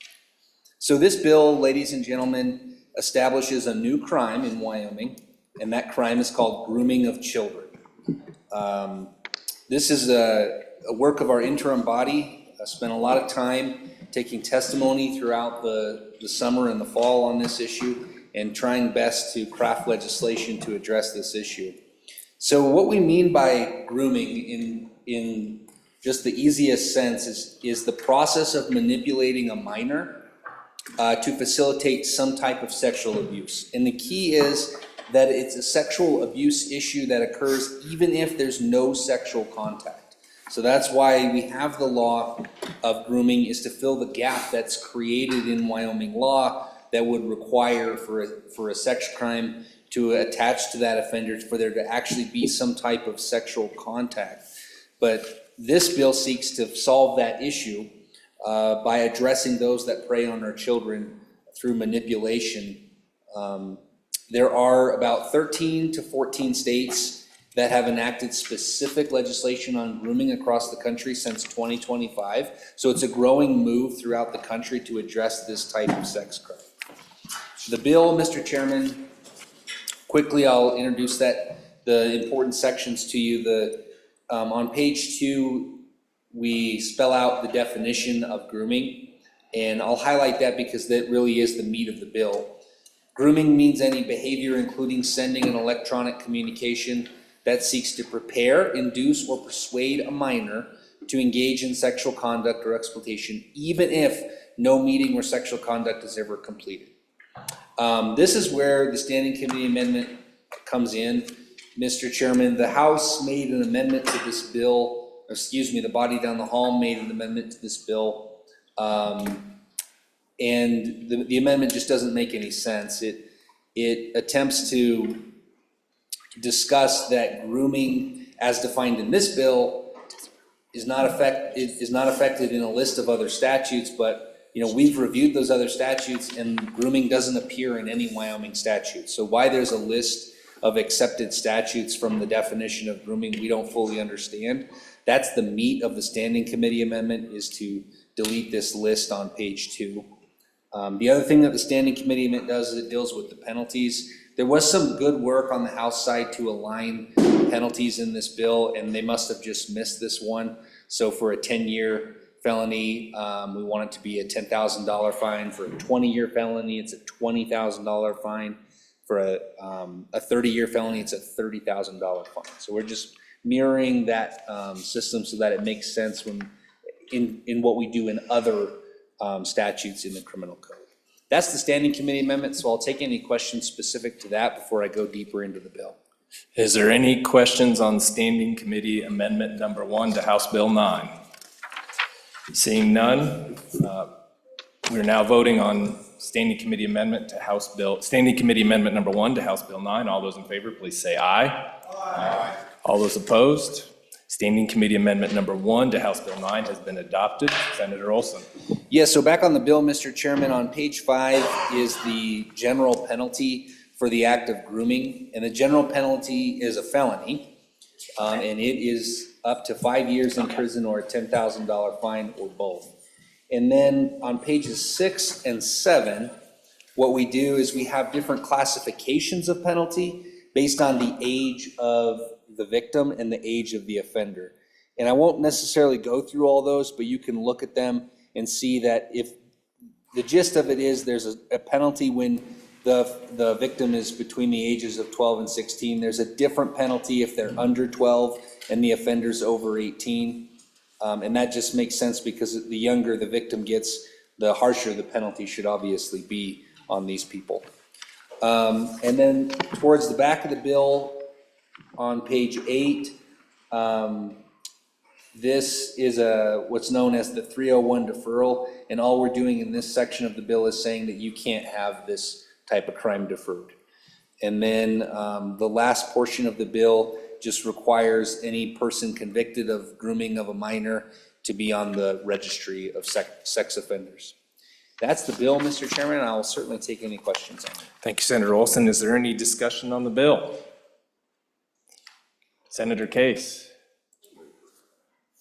So this bill, ladies and gentlemen, establishes a new crime in Wyoming, and that crime is called grooming of children. This is a work of our interim body. I spent a lot of time taking testimony throughout the summer and the fall on this issue and trying best to craft legislation to address this issue. So what we mean by grooming in just the easiest sense is the process of manipulating a minor to facilitate some type of sexual abuse. And the key is that it's a sexual abuse issue that occurs even if there's no sexual contact. So that's why we have the law of grooming, is to fill the gap that's created in Wyoming law that would require for a sex crime to attach to that offender, for there to actually be some type of sexual contact. But this bill seeks to solve that issue by addressing those that prey on our children through manipulation. There are about 13 to 14 states that have enacted specific legislation on grooming across the country since 2025. So it's a growing move throughout the country to address this type of sex crime. The bill, Mr. Chairman, quickly I'll introduce the important sections to you. On page 2, we spell out the definition of grooming, and I'll highlight that because that really is the meat of the bill. Grooming means any behavior including sending an electronic communication that seeks to prepare, induce, or persuade a minor to engage in sexual conduct or exploitation, even if no meeting or sexual conduct is ever completed. This is where the standing committee amendment comes in. Mr. Chairman, the House made an amendment to this bill, the body down the hall made an amendment to this bill. And the amendment just doesn't make any sense. It attempts to discuss that grooming as defined in this bill is not affected in a list of other statutes, but we've reviewed those other statutes and grooming doesn't appear in any Wyoming statute. So why there's a list of accepted statutes from the definition of grooming, we don't fully understand. That's the meat of the standing committee amendment, is to delete this list on page 2. The other thing that the standing committee amendment does is it deals with the penalties. There was some good work on the House side to align penalties in this bill, and they must have just missed this one. So for a 10-year felony, we want it to be a $10,000 fine. For a 20-year felony, it's a $20,000 fine. For a 30-year felony, it's a $30,000 fine. So we're just mirroring that system so that it makes sense when in what we do in other statutes in the criminal code. That's the standing committee amendment, so I'll take any questions specific to that before I go deeper into the bill. Is there any questions on standing committee amendment number 1 to House Bill 9? Seeing none, we're now voting on standing committee amendment number 1 to House Bill 9. All those in favor, please say aye. Aye. All those opposed? Standing committee amendment number 1 to House Bill 9 has been adopted. Senator Olson. Yeah, so back on the bill, Mr. Chairman, on page 5 is the general penalty for the act of grooming. And the general penalty is a felony, and it is up to 5 years in prison or a $10,000 fine or both. And then on pages 6 and 7, what we do is we have different classifications of penalty based on the age of the victim and the age of the offender. And I won't necessarily go through all those, but you can look at them and see that if the gist of it is there's a penalty when the victim is between the ages of 12 and 16. There's a different penalty if they're under 12 and the offender's over 18. And that just makes sense because the younger the victim gets, the harsher the penalty should obviously be on these people. And then towards the back of the bill, on page 8, this is what's known as the 301 deferral, and all we're doing in this section of the bill is saying that you can't have this type of crime deferred. And then the last portion of the bill just requires any person convicted of grooming of a minor to be on the registry of sex offenders. That's the bill, Mr. Chairman, and I will certainly take any questions on it. Thank you, Senator Olson. Is there any discussion on the bill? Senator Case.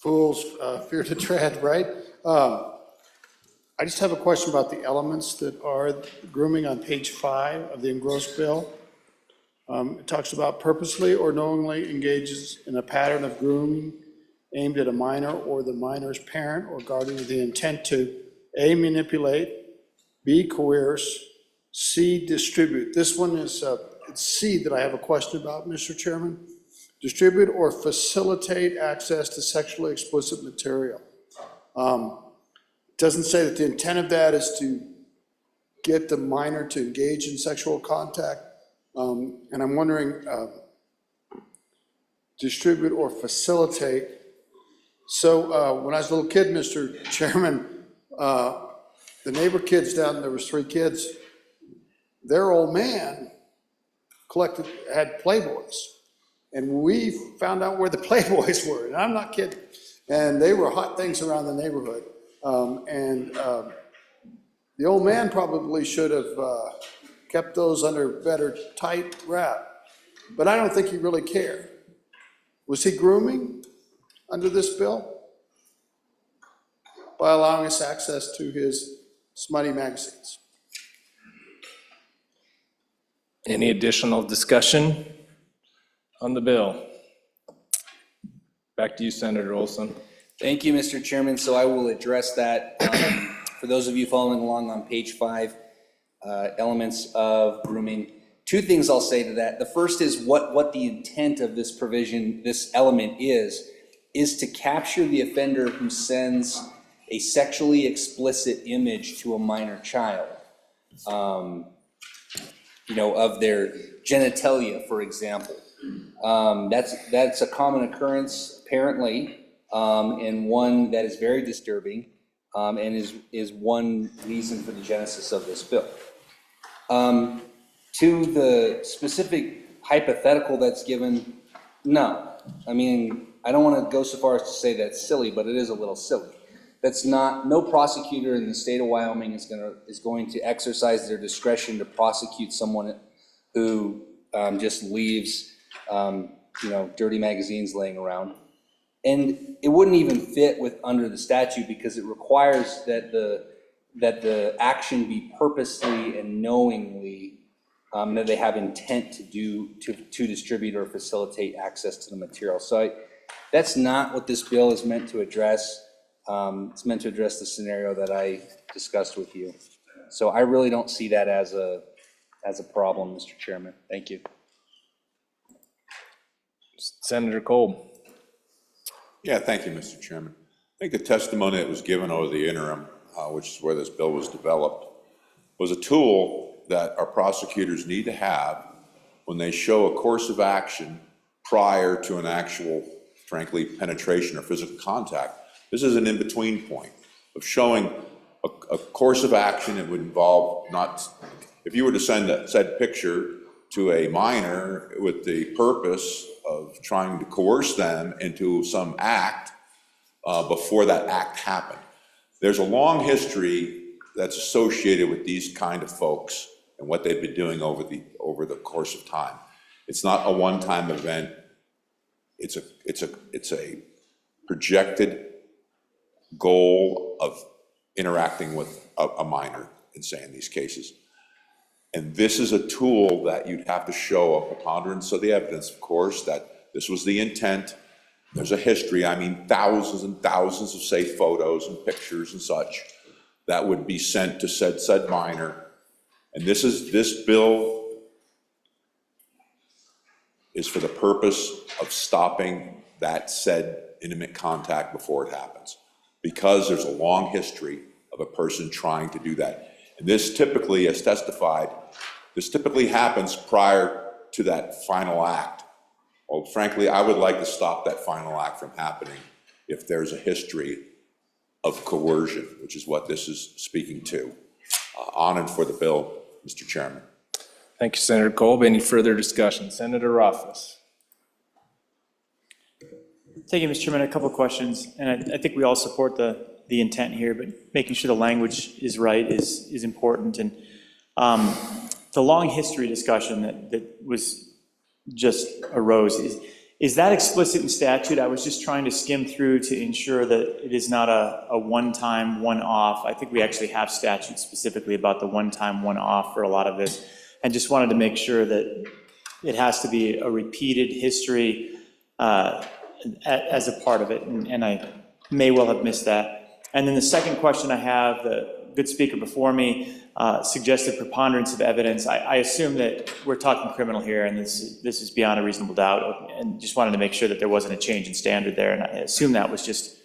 Fools fear to tread, right? I just have a question about the elements that are grooming on page 5 of the engrossed bill. It talks about purposely or knowingly engages in a pattern of grooming aimed at a minor or the minor's parent or guardian with the intent to A, manipulate, B, coerce, C, distribute. This one is it's C that I have a question about, Mr. Chairman. Distribute or facilitate access to sexually explicit material. It doesn't say that the intent of that is to get the minor to engage in sexual contact. And I'm wondering, distribute or facilitate. So when I was a little kid, Mr. Chairman, the neighbor kids there was 3 kids, their old man had Playboys. And we found out where the Playboys were, and I'm not kidding. And they were hot things around the neighborhood. The old man probably should have kept those under better tight wrap. But I don't think he really cared. Was he grooming under this bill? By allowing us access to his smutty magazines. Any additional discussion on the bill? Back to you, Senator Olson. Thank you, Mr. Chairman. So I will address that. For those of you following along on page 5, elements of grooming. Two things I'll say to that. The first is what the intent of this provision, this element is to capture the offender who sends a sexually explicit image to a minor child, of their genitalia, for example. That's a common occurrence, apparently, and one that is very disturbing, and is one reason for the genesis of this bill. To the specific hypothetical that's given, no. I mean, I don't want to go so far as to say that's silly, but it is a little silly. That's not, no prosecutor in the state of Wyoming is going to exercise their discretion to prosecute someone who just leaves, dirty magazines laying around. And it wouldn't even fit under the statute because it requires that the action be purposely and knowingly, that they have intent to distribute or facilitate access to the material. So that's not what this bill is meant to address. It's meant to address the scenario that I discussed with you. So I really don't see that as a problem, Mr. Chairman. Thank you. Senator Kolb. Yeah, thank you, Mr. Chairman. I think the testimony that was given over the interim, which is where this bill was developed, was a tool that our prosecutors need to have when they show a course of action prior to an actual, frankly, penetration or physical contact. This is an in-between point of showing a course of action. It would involve if you were to send said picture to a minor with the purpose of trying to coerce them into some act before that act happened. There's a long history that's associated with these kind of folks and what they've been doing over the course of time. It's not a one-time event. It's a projected goal of interacting with a minor in, say, in these cases. And this is a tool that you'd have to show a preponderance of the evidence, of course, that this was the intent. There's a history, I mean, thousands and thousands of, say, photos and pictures and such that would be sent to said minor. And this bill is for the purpose of stopping that said intimate contact before it happens, because there's a long history of a person trying to do that. And this typically, as testified, this typically happens prior to that final act. Well, frankly, I would like to stop that final act from happening if there's a history of coercion, which is what this is speaking to. On and for the bill, Mr. Chairman. Thank you, Senator Kolb. Any further discussion? Senator Rothfuss. Thank you, Mr. Chairman. A couple of questions, and I think we all support the intent here, but making sure the language is right is important. And the long history discussion that was just arose, is that explicit in statute? I was just trying to skim through to ensure that it is not a one-time, one-off. I think we actually have statutes specifically about the one-time, one-off for a lot of this, and just wanted to make sure that it has to be a repeated history as a part of it, and I may well have missed that. And then the second question I have, the good speaker before me suggested preponderance of evidence. I assume that we're talking criminal here, and this is beyond a reasonable doubt, and just wanted to make sure that there wasn't a change in standard there, and I assume that was just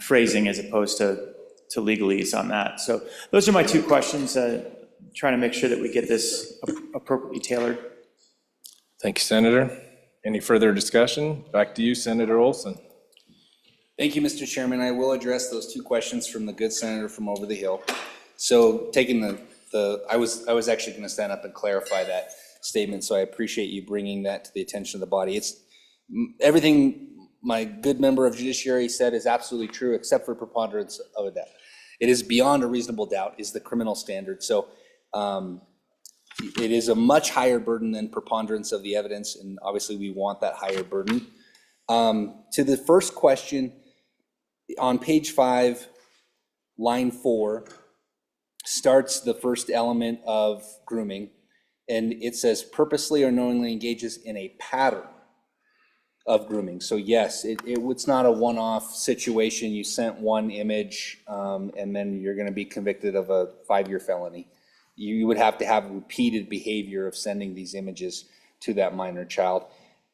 phrasing as opposed to legalese on that. So those are my two questions, trying to make sure that we get this appropriately tailored. Thank you, Senator. Any further discussion? Back to you, Senator Olson. Thank you, Mr. Chairman. I will address those two questions from the good senator from over the hill. So taking I was actually going to stand up and clarify that statement, so I appreciate you bringing that to the attention of the body. It's everything my good member of judiciary said is absolutely true, except for preponderance of a doubt. It is beyond a reasonable doubt is the criminal standard. So it is a much higher burden than preponderance of the evidence, and obviously we want that higher burden. To the first question, on page 5, line 4, starts the first element of grooming, and it says purposely or knowingly engages in a pattern of grooming. So yes, it's not a one-off situation. You sent one image and then you're going to be convicted of a 5-year felony. you would have to have repeated behavior of sending these images to that minor child.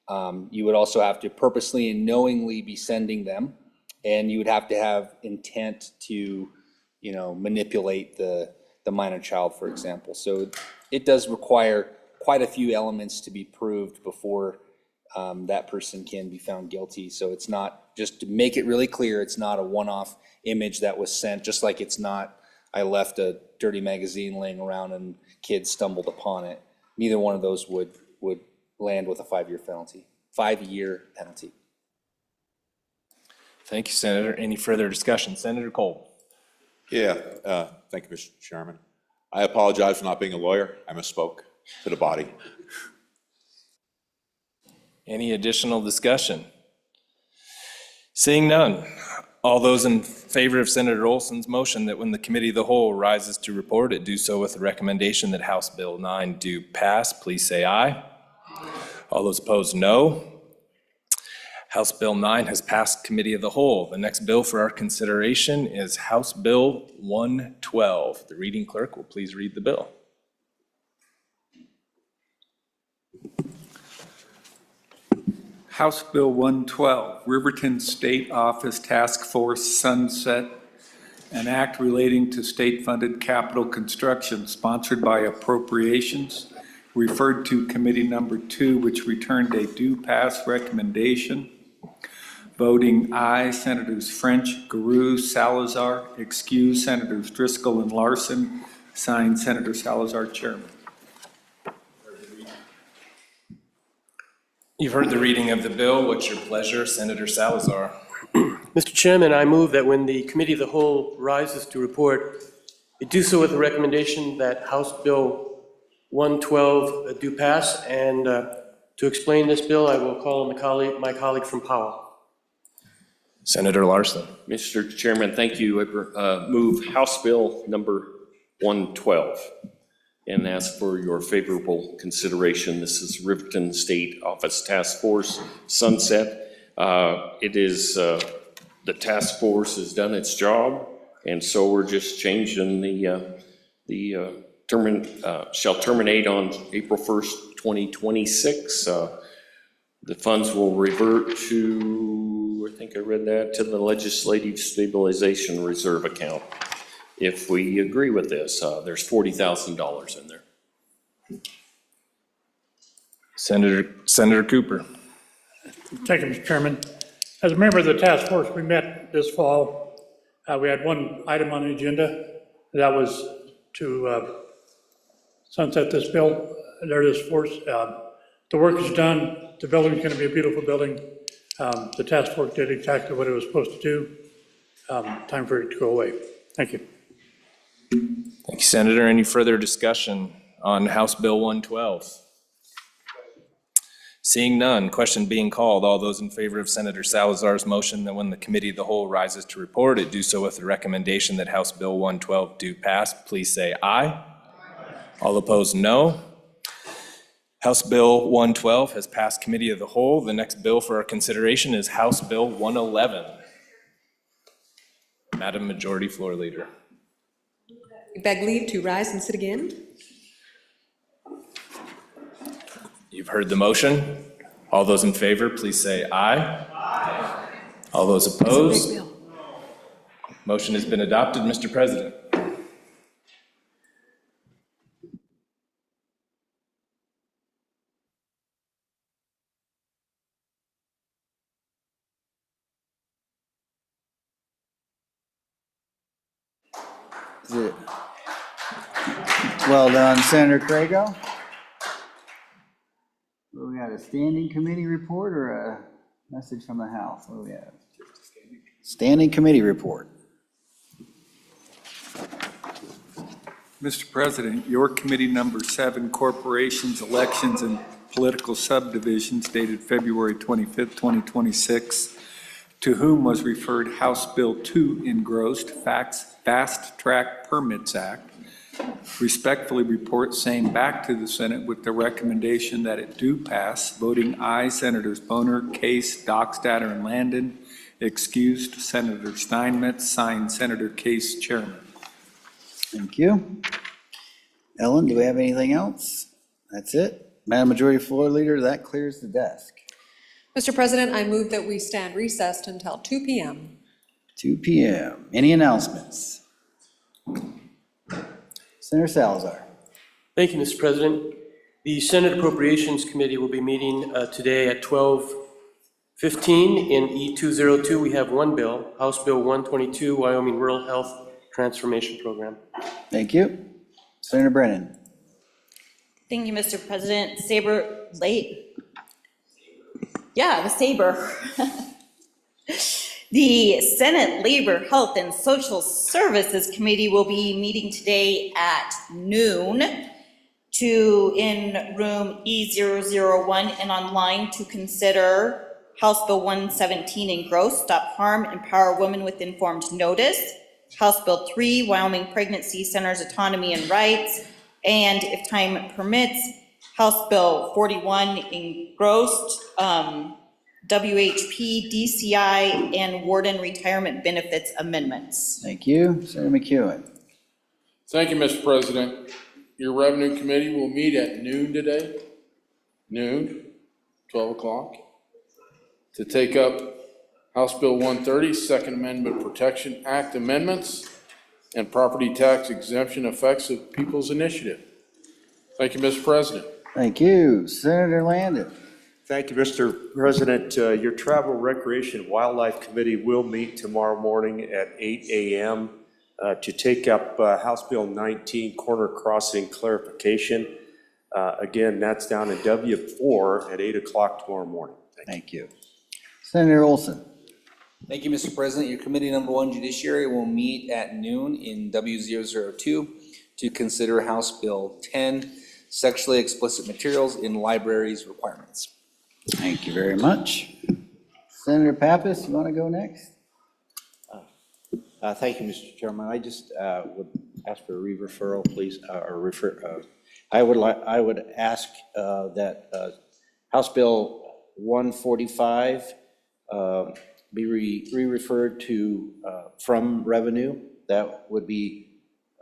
You would also have to purposely and knowingly be sending them, and you would have to have intent to, manipulate the minor child, for example. So it does require quite a few elements to be proved before that person can be found guilty. So it's not, just to make it really clear, it's not a one-off image that was sent, just like it's not, I left a dirty magazine laying around and kids stumbled upon it. Neither one of those would land with a 5-year penalty. 5-year penalty. Thank you, Senator. Any further discussion? Senator Cole. Yeah, thank you, Mr. Chairman. I apologize for not being a lawyer. I misspoke to the body. Any additional discussion? Seeing none, all those in favor of Senator Olson's motion that when the committee of the whole rises to report it, do so with the recommendation that House Bill 9 do pass, please say aye. All those opposed, no. House Bill 9 has passed committee of the whole. The next bill for our consideration is House Bill 112. The reading clerk will please read the bill. House Bill 112, Riverton State Office Task Force Sunset, an act relating to state-funded capital construction sponsored by appropriations, referred to committee number 2, which returned a due pass recommendation. Voting aye, Senators French, Garou, Salazar, excused Senators Driscoll and Larson, signed Senator Salazar, Chairman. You've heard the reading of the bill. What's your pleasure, Senator Salazar? Mr. Chairman, I move that when the committee of the whole rises to report, it do so with the recommendation that House Bill 112 do pass. And to explain this bill, I will call on my colleague from Powell. Senator Larson. Mr. Chairman, thank you. I move House Bill number 112 and ask for your favorable consideration. This is Riverton State Office Task Force Sunset. It is, the task force has done its job, and so we're just changing shall terminate on April 1st, 2026. The funds will revert to, I think I read that, to the Legislative Stabilization Reserve account. If we agree with this, there's $40,000 in there. Senator Cooper. Thank you, Mr. Chairman. As a member of the task force, we met this fall. We had one item on the agenda. That was to sunset this bill, this force. The work is done. The building is going to be a beautiful building. The task force did exactly what it was supposed to do. Time for it to go away. Thank you. Thank you, Senator. Any further discussion on House Bill 112? Seeing none, question being called. All those in favor of Senator Salazar's motion that when the committee of the whole rises to report it, do so with the recommendation that House Bill 112 do pass, please say aye. All opposed, no. House Bill 112 has passed committee of the whole. The next bill for our consideration is House Bill 111. Madam Majority Floor Leader. Beg leave to rise and sit again. You've heard the motion. All those in favor, please say aye. Aye. All those opposed? Motion has been adopted, Mr. President. Is it? Well done, Senator Crago. We got a standing committee report or a message from the House? What do we have? Standing committee report. Mr. President, your committee number 7, Corporations, Elections, and Political Subdivisions, dated February 25th, 2026, to whom was referred House Bill 2 engrossed, Fast Track Permits Act, respectfully report same back to the Senate with the recommendation that it do pass. Voting aye, Senators Boner, Case, Dockstader, and Landon. Excused, Senator Steinmetz. Signed, Senator Case, Chairman. Thank you. Ellen, do we have anything else? That's it. Madam Majority Floor Leader, that clears the desk. Mr. President, I move that we stand recessed until 2 p.m. 2 p.m. Any announcements? Senator Salazar. Thank you, Mr. President. The Senate Appropriations Committee will be meeting today at 12:15 in E202. We have one bill, House Bill 122, Wyoming Rural Health Transformation Program. Thank you. Senator Brennan. Thank you, Mr. President. The Saber. The Senate Labor, Health, and Social Services Committee will be meeting today at noon in room E001 and online to consider House Bill 117 engrossed, Stop Harm, Empower Women with Informed Notice, House Bill 3, Wyoming Pregnancy Centers Autonomy and Rights, and if time permits, House Bill 41 engrossed, WHP, DCI, and Warden Retirement Benefits Amendments. Thank you. Senator McEwen. Thank you, Mr. President. Your Revenue Committee will meet at noon today, 12 o'clock, to take up House Bill 130, Second Amendment Protection Act amendments and property tax exemption effects of People's Initiative. Thank you, Mr. President. Thank you. Senator Landon. Thank you, Mr. President. Your Travel, Recreation, and Wildlife Committee will meet tomorrow morning at 8 a.m. To take up House Bill 19, Corner Crossing Clarification. Again, that's down in W4 at 8 o'clock tomorrow morning. Thank you. Senator Olson. Thank you, Mr. President. Your Committee Number 1, Judiciary, will meet at noon in W002 to consider House Bill 10, Sexually Explicit Materials in Libraries Requirements. Thank you very much. Senator Pappas, you want to go next? Thank you, Mr. Chairman. I just would ask for a re-referral, please, I would ask that House Bill 145 be re-referred to from revenue. That would be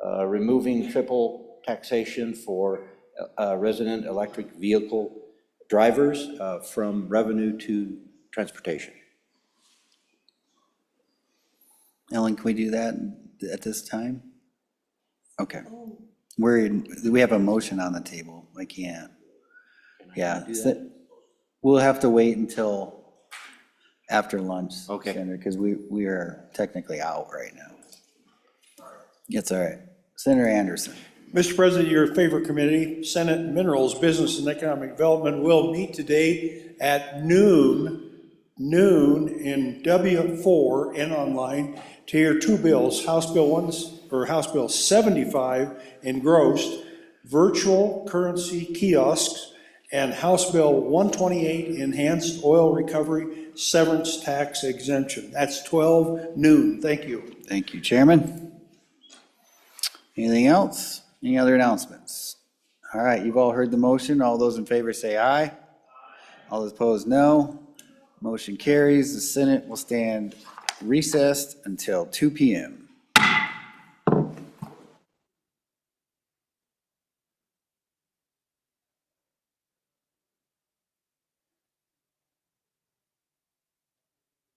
removing triple taxation for resident electric vehicle drivers from revenue to transportation. Ellen, can we do that at this time? Okay. We have a motion on the table. I can't. Yeah. We'll have to wait until after lunch, Okay. Senator, because we are technically out right now. It's all right. Senator Anderson. Mr. President, your favorite committee, Senate Minerals, Business and Economic Development, will meet today at noon in W4 and online to hear two bills, House Bill 75 engrossed, virtual currency kiosks, and House Bill 128 enhanced oil recovery severance tax exemption. That's 12 noon. Thank you. Thank you, Chairman. Anything else? Any other announcements? All right, you've all heard the motion. All those in favor say aye. All those opposed, no. Motion carries. The Senate will stand recessed until 2 p.m.